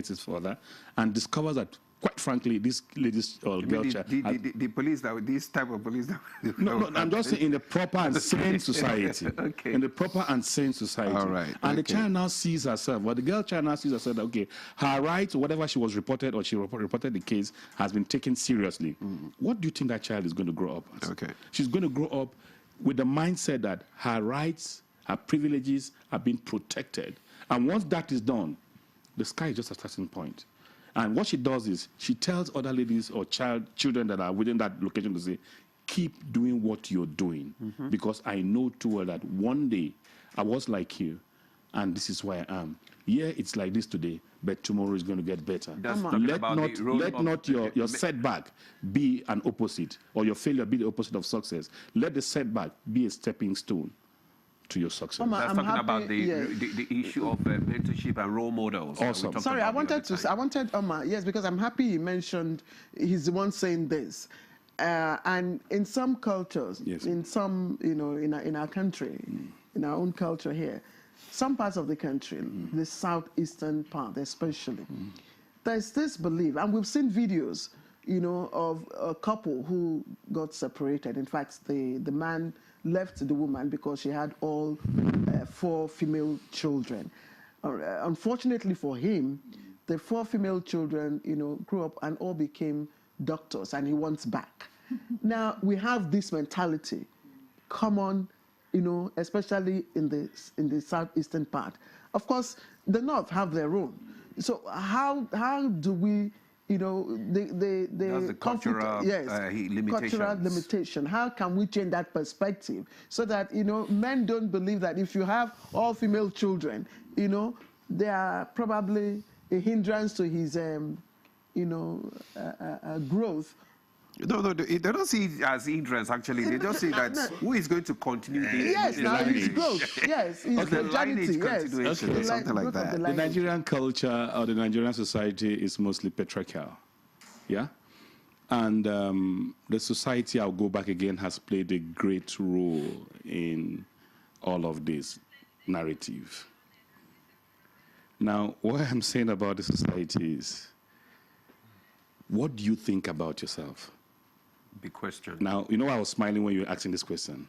Speaker 19: it further and discovers that, quite frankly, this lady's girl child...
Speaker 1: The police, this type of police...
Speaker 19: No, I'm just saying in the proper and sane society. In the proper and sane society.
Speaker 1: All right.
Speaker 19: And the child now sees herself, the girl child now sees herself that, okay, her right, whatever she was reported or she reported the case, has been taken seriously. What do you think that child is going to grow up as? She's going to grow up with the mindset that her rights, her privileges are being protected. And once that is done, the sky is just a starting point. And what she does is she tells other ladies or children that are within that location to say, keep doing what you're doing. Because I know too well that one day I was like you, and this is where I am. Yeah, it's like this today, but tomorrow is going to get better. Let not your setback be an opposite, or your failure be the opposite of success. Let the setback be a stepping stone to your success.
Speaker 1: That's talking about the issue of mentorship and role models.
Speaker 19: Awesome.
Speaker 2: Sorry, I wanted Omar, yes, because I'm happy he mentioned, he's the one saying this. And in some cultures, in some, in our country, in our own culture here, some parts of the country, the southeastern part especially, there's this belief, and we've seen videos, of a couple who got separated. In fact, the man left the woman because she had all 4 female children. Unfortunately for him, the 4 female children, grew up and all became doctors, and he wants back. Now, we have this mentality common, especially in the southeastern part. Of course, the north have their own. So how do we, the
Speaker 1: cultural
Speaker 2: cultural limitation. How can we change that perspective so that men don't believe that if you have all female children, they are probably a hindrance to his growth.
Speaker 1: No, they don't see it as hindrance, actually. They just see that who is going to continue the
Speaker 2: his growth. Yes, his longevity,
Speaker 1: continuation, something like that.
Speaker 19: The Nigerian culture or the Nigerian society is mostly patriarchal. Yeah? And the society, I'll go back again, has played a great role in all of this narrative. Now, what I'm saying about the society is, what do you think about yourself?
Speaker 1: Big question.
Speaker 19: Now, I was smiling when you were asking this question.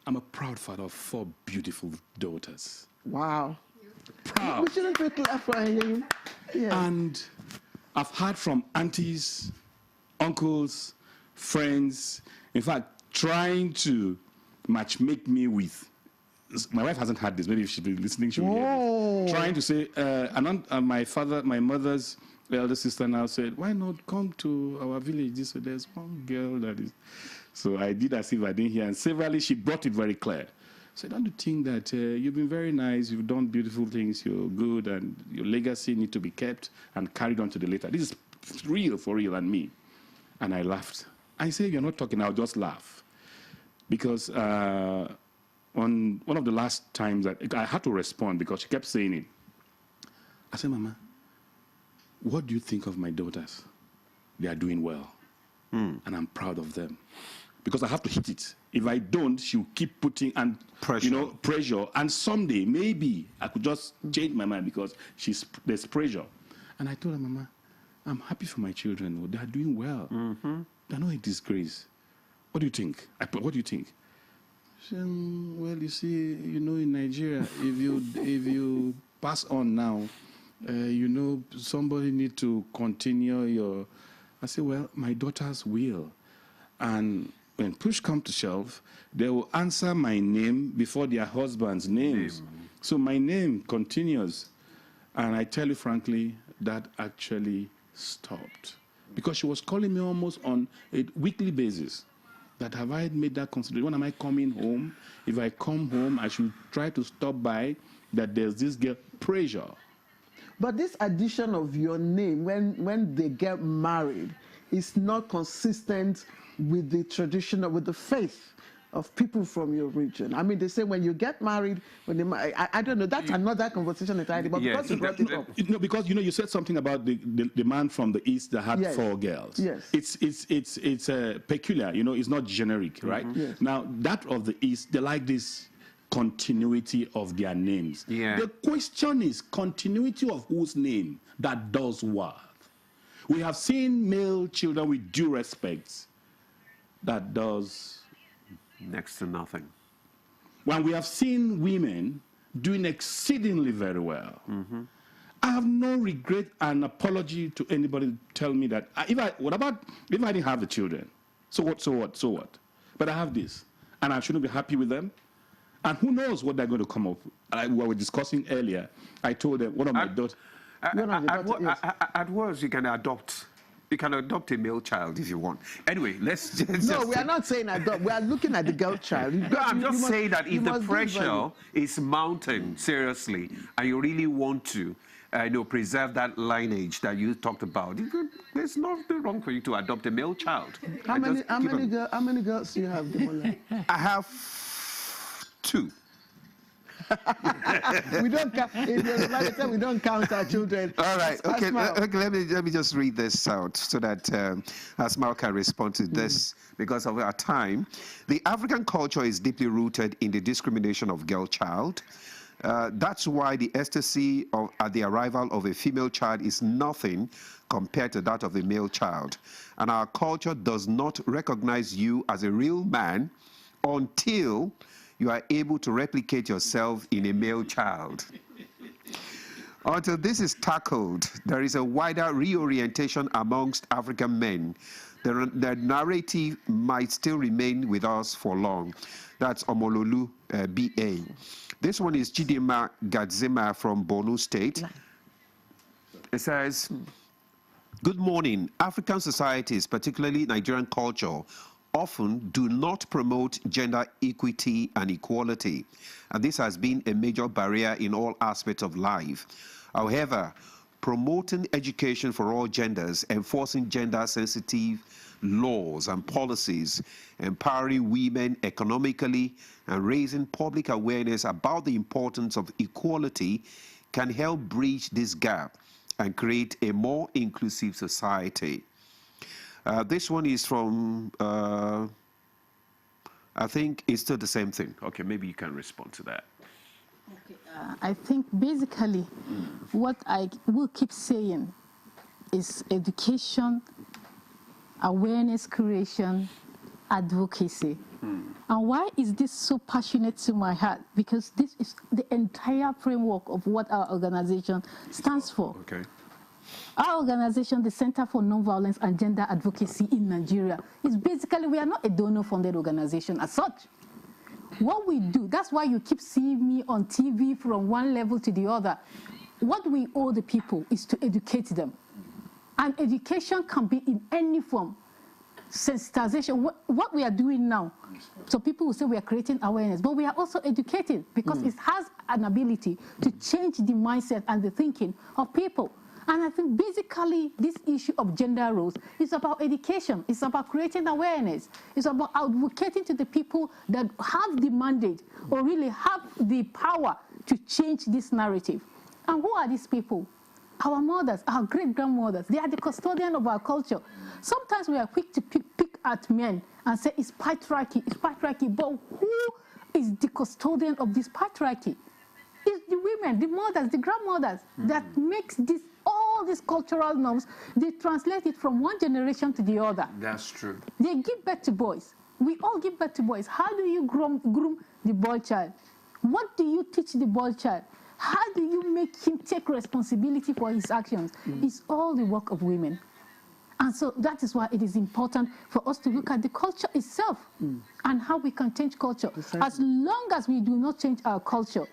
Speaker 19: I'm a proud father of 4 beautiful daughters.
Speaker 2: Wow.
Speaker 19: Proud.
Speaker 2: We shouldn't be clap for him. Yeah.
Speaker 19: And I've heard from aunties, uncles, friends, in fact, trying to matchmake me with. My wife hasn't had this. Maybe if she'd be listening, she would hear this. Trying to say, my mother's elder sister now said, why not come to our village? There's one girl that is... So I did as if I didn't hear. And severally, she brought it very clear. So don't you think that you've been very nice, you've done beautiful things, you're good, and your legacy need to be kept and carried on to the later. This is real for real and me. And I laughed. I say, you're not talking, I'll just laugh. Because
Speaker 21: on one of the last times that I had to respond because she kept saying it. I said, Mama, what do you think of my daughters? They are doing well. And I'm proud of them. Because I have to hit it. If I don't, she'll keep putting pressure. Pressure. And someday, maybe, I could just change my mind because there's pressure. And I told her, Mama, I'm happy for my children. They are doing well. They're not a disgrace. What do you think? What do you think? She said, well, you see, in Nigeria, if you pass on now, somebody need to continue your... I said, well, my daughters will. And when push comes to shove, they will answer my name before their husband's names. So my name continues. And I tell you frankly, that actually stopped. Because she was calling me almost on a weekly basis. That have I made that consideration? When am I coming home? If I come home, I should try to stop by that there's this girl pressure.
Speaker 2: But this addition of your name when they get married is not consistent with the tradition or with the faith of people from your region. I mean, they say when you get married, I don't know, that's another conversation entirely, but because you brought it up.
Speaker 21: Because, you said something about the man from the East that had 4 girls.
Speaker 2: Yes.
Speaker 21: It's peculiar, it's not generic, right?
Speaker 2: Yes.
Speaker 21: Now, that of the East, they like this continuity of their names. The question is continuity of whose name that does what? We have seen male children with due respect that does
Speaker 1: next to nothing.
Speaker 21: When we have seen women doing exceedingly very well. I have no regret and apology to anybody to tell me that if I didn't have the children? So what? But I have this, and I shouldn't be happy with them. And who knows what they're going to come up. We were discussing earlier. I told them one of my daughters.
Speaker 1: At worst, you can adopt. You can adopt a male child if you want. Anyway, let's just...
Speaker 2: No, we are not saying adopt. We are looking at the girl child.
Speaker 1: No, I'm just saying that if the pressure is mounting seriously and you really want to preserve that lineage that you talked about, there's nothing wrong for you to adopt a male child.
Speaker 2: How many girls do you have, Demola?
Speaker 1: I have 2.
Speaker 2: We don't count. We don't count our children.
Speaker 1: All right. Okay. Let me just read this out so that Asmao can respond to this because of our time. The African culture is deeply rooted in the discrimination of girl child. That's why the ecstasy at the arrival of a female child is nothing compared to that of a male child. And our culture does not recognize you as a real man until you are able to replicate yourself in a male child. Until this is tackled, there is a wider reorientation amongst African men. The narrative might still remain with us for long. That's Omololu B.A. This one is Chidima Gadzema from Borno State. It says, good morning. African societies, particularly Nigerian culture, often do not promote gender equity and equality, and this has been a major barrier in all aspects of life. However, promoting education for all genders, enforcing gender-sensitive laws and policies, empowering women economically, and raising public awareness about the importance of equality can help bridge this gap and create a more inclusive society. This one is from, I think it's still the same thing. Okay, maybe you can respond to that.
Speaker 20: Okay, I think basically what I will keep saying is education, awareness creation, advocacy. And why is this so passionate to my heart? Because this is the entire framework of what our organization stands for.
Speaker 1: Okay.
Speaker 20: Our organization, the Center for Nonviolence and Gender Advocacy in Nigeria, is basically, we are not a donor-funded organization as such. What we do, that's why you keep seeing me on TV from one level to the other. What we owe the people is to educate them. And education can be in any form. Sensitization, what we are doing now. So people will say we are creating awareness, but we are also educating because it has an ability to change the mindset and the thinking of people. And I think basically this issue of gender roles is about education. It's about creating awareness. It's about advocating to the people that have the mandate or really have the power to change this narrative. And who are these people? Our mothers, our great-grandmothers. They are the custodian of our culture. Sometimes we are quick to pick at men and say it's patriarchy, but who is the custodian of this patriarchy? It's the women, the mothers, the grandmothers that makes this, all these cultural norms, they translate it from one generation to the other.
Speaker 1: That's true.
Speaker 20: They give birth to boys. We all give birth to boys. How do you groom the boy child? What do you teach the boy child? How do you make him take responsibility for his actions? It's all the work of women. And so that is why it is important for us to look at the culture itself and how we can change culture. As long as we do not change our culture,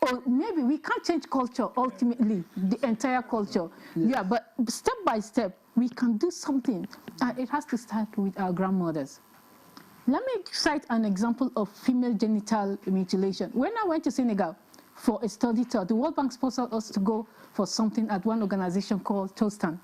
Speaker 20: or maybe we can't change culture ultimately, the entire culture. Yeah, but step by step, we can do something. And it has to start with our grandmothers. Let me cite an example of female genital mutilation. When I went to Senegal for a study tour, the World Bank sponsored us to go for something at one organization called Tostan.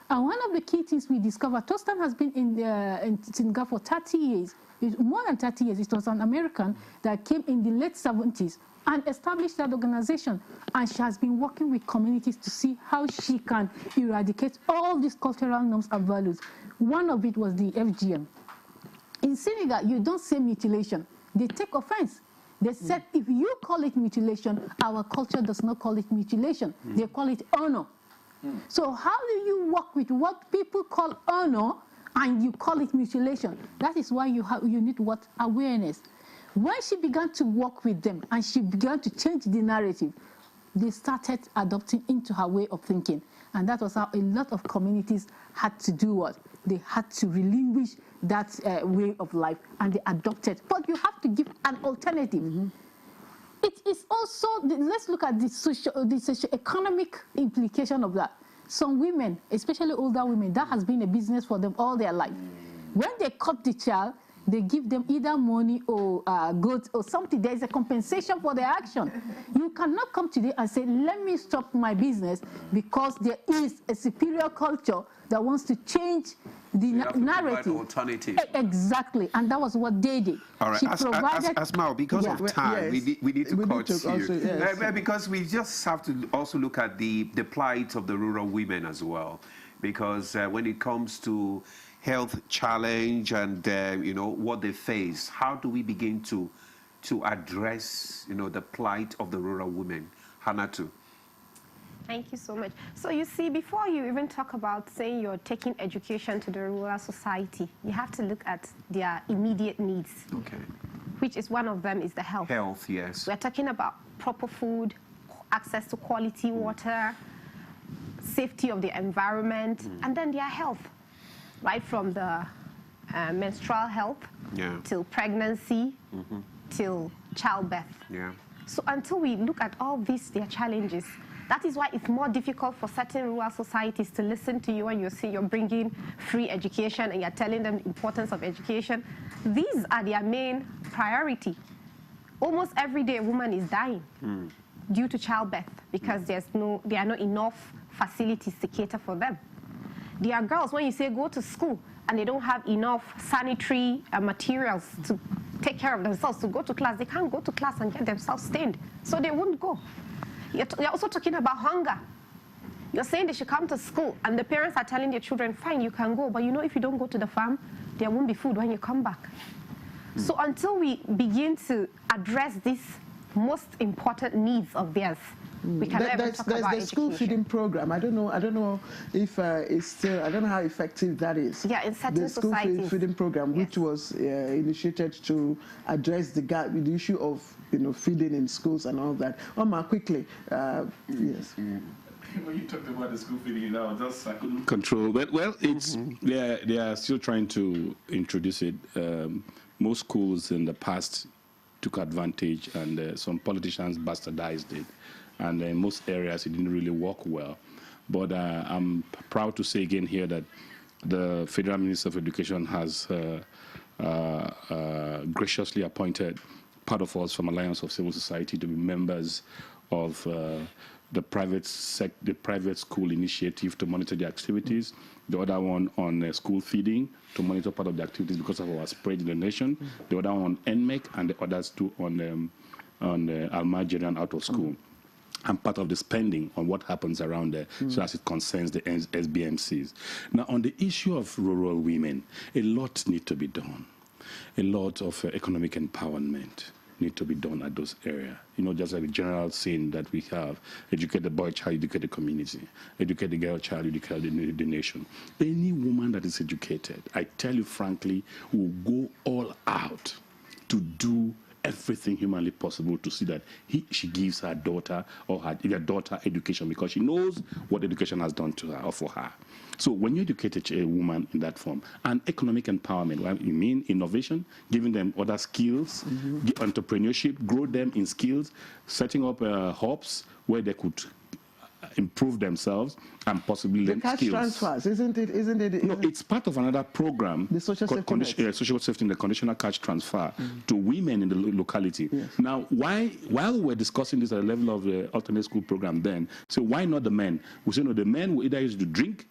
Speaker 20: And one of the key things we discovered, Tostan has been in Senegal for 30 years. More than 30 years. It was an American that came in the late 70s and established that organization. And she has been working with communities to see how she can eradicate all these cultural norms and values. One of it was the FGM. In Senegal, you don't say mutilation. They take offense. They said, if you call it mutilation, our culture does not call it mutilation. They call it honor. So how do you work with what people call honor and you call it mutilation? That is why you need what? Awareness. When she began to work with them and she began to change the narrative, they started adopting into her way of thinking. And that was how a lot of communities had to do what? They had to relinquish that way of life, and they adopted. But you have to give an alternative. It is also, let's look at the socio-economic implication of that. Some women, especially older women, that has been a business for them all their life. When they cut the child, they give them either money or goods or something. There is a compensation for their action. You cannot come today and say, let me stop my business because there is a superior culture that wants to change the narrative.
Speaker 1: Alternative.
Speaker 20: Exactly, and that was what they did.
Speaker 1: All right,
Speaker 20: she provided,
Speaker 1: Asmao, because of time,
Speaker 2: yes.
Speaker 1: we need to cut you.
Speaker 2: Also, yes.
Speaker 1: Because we just have to also look at the plight of the rural women as well. Because when it comes to health challenge and what they face, how do we begin to address the plight of the rural women? Hannatu.
Speaker 18: Thank you so much. So you see, before you even talk about saying you're taking education to the rural society, you have to look at their immediate needs.
Speaker 1: Okay.
Speaker 18: Which is one of them is the health.
Speaker 1: Health, yes.
Speaker 18: We're talking about proper food, access to quality water, safety of the environment, and then their health, right from the menstrual health till pregnancy, till childbirth.
Speaker 1: Yeah.
Speaker 18: So until we look at all these, their challenges, that is why it's more difficult for certain rural societies to listen to you when you say you're bringing free education and you're telling them the importance of education. These are their main priority. Almost every day a woman is dying due to childbirth because there are not enough facilities to cater for them. There are girls, when you say go to school and they don't have enough sanitary materials to take care of themselves to go to class, they can't go to class and get themselves stained, so they won't go. You're also talking about hunger. You're saying they should come to school, and the parents are telling their children, fine, you can go, but if you don't go to the farm, there won't be food when you come back. So until we begin to address these most important needs of theirs, we can never talk about
Speaker 2: the school feeding program. I don't know if it's still. I don't know how effective that is.
Speaker 18: Yeah, in certain
Speaker 2: societies. The school feeding program, which was initiated to address the gap, the issue of feeding in schools and all that. Omar, quickly, yes.
Speaker 21: When you talked about the school feeding, I couldn't control. But it's they are still trying to introduce it. Most schools in the past took advantage, and some politicians bastardized it. And in most areas, it didn't really work well. But I'm proud to say again here that the Federal Minister of Education has graciously appointed part of us from Alliance of Civil Society to be members of the private school initiative to monitor the activities, the other one on school feeding to monitor part of the activities because of our spread in the nation, the other one on NMEC, and the others two on Almajiri and out of school. And part of the spending on what happens around there, so as it concerns the SBMCs. Now, on the issue of rural women, a lot need to be done. A lot of economic empowerment need to be done at those areas. You know, just like the general saying that we have, educate the boy child, educate the community. Educate the girl child, educate the nation. Any woman that is educated, I tell you frankly, will go all out to do everything humanly possible to see that she gives her daughter or her daughter education, because she knows what education has done to her or for her. So when you educate a woman in that form, and economic empowerment, well, you mean innovation, giving them other skills, entrepreneurship, grow them in skills, setting up hubs where they could improve themselves and possibly learn skills.
Speaker 2: The cash transfers, isn't it?
Speaker 21: No, it's part of another program.
Speaker 2: The social safety net.
Speaker 21: Social safety net, conditional cash transfer to women in the locality.
Speaker 2: Yes.
Speaker 21: Now, while we're discussing this at the level of the alternate school program then, so why not the men? We say, no, the men will either use to drink,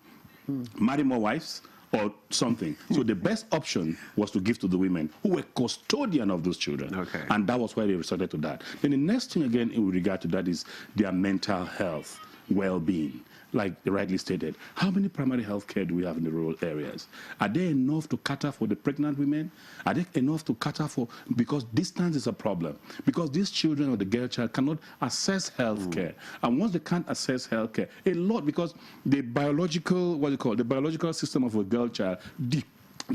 Speaker 21: marry more wives, or something. So the best option was to give to the women who were custodian of those children. Okay. And that was why they resorted to that. Then the next thing again in regard to that is their mental health, well-being. Like rightly stated, how many primary health care do we have in the rural areas? Are they enough to cater for the pregnant women? Are they enough to cater for, because distance is a problem. Because these children or the girl child cannot access health care. And once they can't access health care, a lot, because the biological, the biological system of a girl child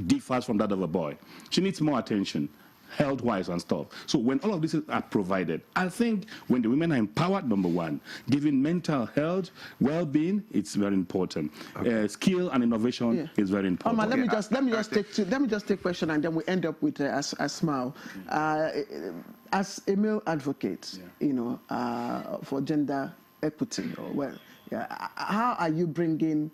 Speaker 21: differs from that of a boy. She needs more attention, health-wise and stuff. So when all of this are provided, I think when the women are empowered, number one, giving mental health, well-being, it's very important. Okay. Skill and innovation is very important.
Speaker 2: Let me just take question, and then we end up with Asmao. As a male advocate, you know, for gender equity, how are you bringing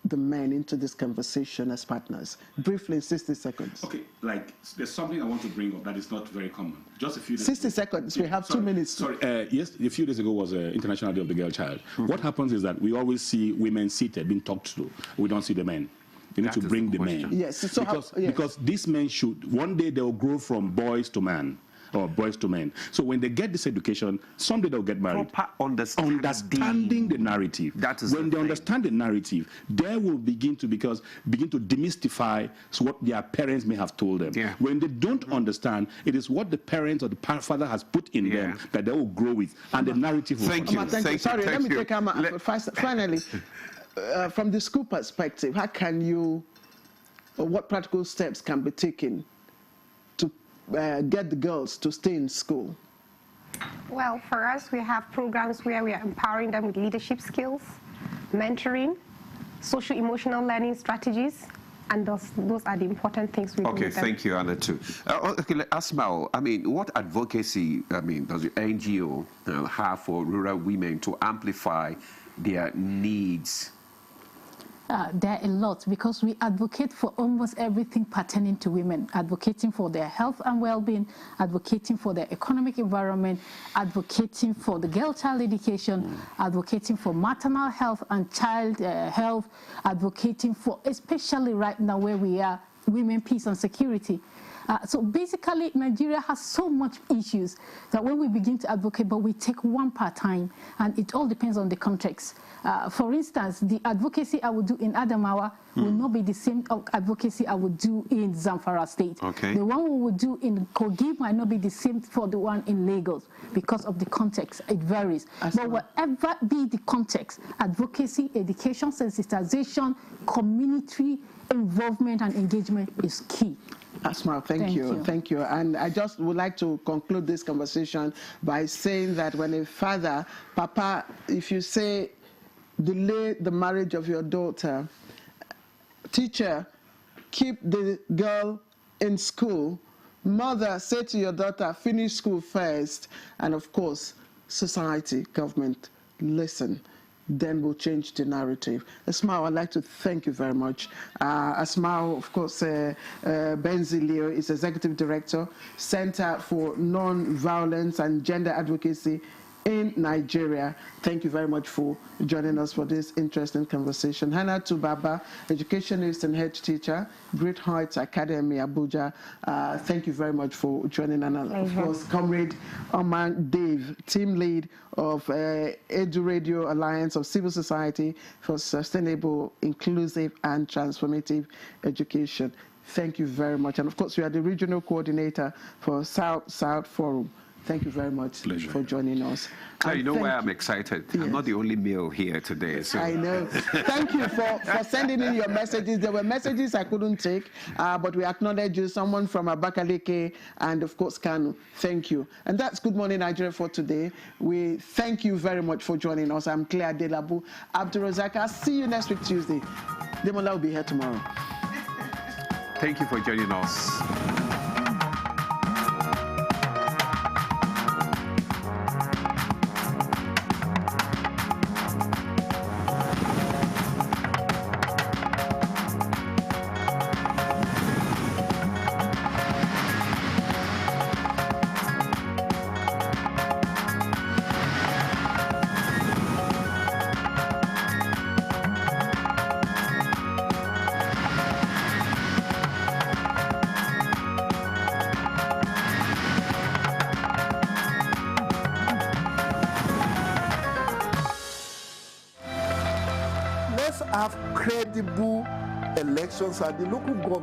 Speaker 2: the men into this conversation as partners? Briefly, in 60 seconds.
Speaker 21: Okay, like there's something I want to bring up that is not very common. Just a few days
Speaker 2: 60 seconds, we have 2 minutes.
Speaker 21: Sorry, yes, a few days ago was International Day of the Girl Child. What happens is that we always see women seated, being talked to. We don't see the men. You need to bring the men.
Speaker 2: Yes, so
Speaker 21: because these men should, one day they will grow from boys to man, or boys to men. So when they get this education, someday they'll get married.
Speaker 1: Proper understanding
Speaker 21: the narrative.
Speaker 1: That is
Speaker 21: when they understand the narrative, they will begin to demystify what their parents may have told them.
Speaker 1: Yeah.
Speaker 21: When they don't understand, it is what the parents or the father has put in them that they will grow with, and the narrative will
Speaker 1: Thank you.
Speaker 2: Sorry, let me take Amma. Finally, from the school perspective, how can you, or what practical steps can be taken to get the girls to stay in school?
Speaker 18: Well, for us, we have programs where we are empowering them with leadership skills, mentoring, social-emotional learning strategies, and those are the important things we do.
Speaker 1: Okay, thank you, Anna, too. Okay, Asmao, I mean, what advocacy, does the NGO have for rural women to amplify their needs?
Speaker 20: There are a lot, because we advocate for almost everything pertaining to women, advocating for their health and well-being, advocating for their economic environment, advocating for the girl-child education, advocating for maternal health and child health, advocating for, especially right now where we are, women, peace and security. So basically, Nigeria has so much issues that when we begin to advocate, but we take one part time, and it all depends on the context. For instance, the advocacy I would do in Adamawa will not be the same advocacy I would do in Zamfara State.
Speaker 1: Okay.
Speaker 20: The one we would do in Kogi might not be the same for the one in Lagos because of the context. It varies. But whatever be the context, advocacy, education, sensitization, community involvement and engagement is key.
Speaker 2: Asmao, thank you. And I just would like to conclude this conversation by saying that when a father, Papa, if you say, delay the marriage of your daughter, teacher, keep the girl in school, mother, say to your daughter, finish school first, and of course, society, government, listen. Then we'll change the narrative. Asmao, I'd like to thank you very much. Asmao, of course, Benzilio is Executive Director, Center for Non-Violence and Gender Advocacy in Nigeria. Thank you very much for joining us for this interesting conversation. Hannah Tubaba, educationist and head teacher, Great Heights Academy, Abuja. Thank you very much for joining us. Of course, Comrade Oman Dave, team lead of Edu Radio Alliance of Civil Society for Sustainable, Inclusive and Transformative Education. Thank you very much. And of course, we are the regional coordinator for South Forum. Thank you very much for joining us.
Speaker 1: So you know why I'm excited? Yes. I'm not the only male here today. So.
Speaker 2: I know. Thank you for sending in your messages. There were messages I couldn't take, but we acknowledge you, someone from Abakaleke and, of course, Kanu. Thank you. And that's Good Morning Nigeria for today. We thank you very much for joining us. I'm Claire Delabu Abdurrazak. I'll see you next week, Tuesday. Demola will be here tomorrow.
Speaker 1: Thank you for joining us.
Speaker 15: Have credible elections at the local government.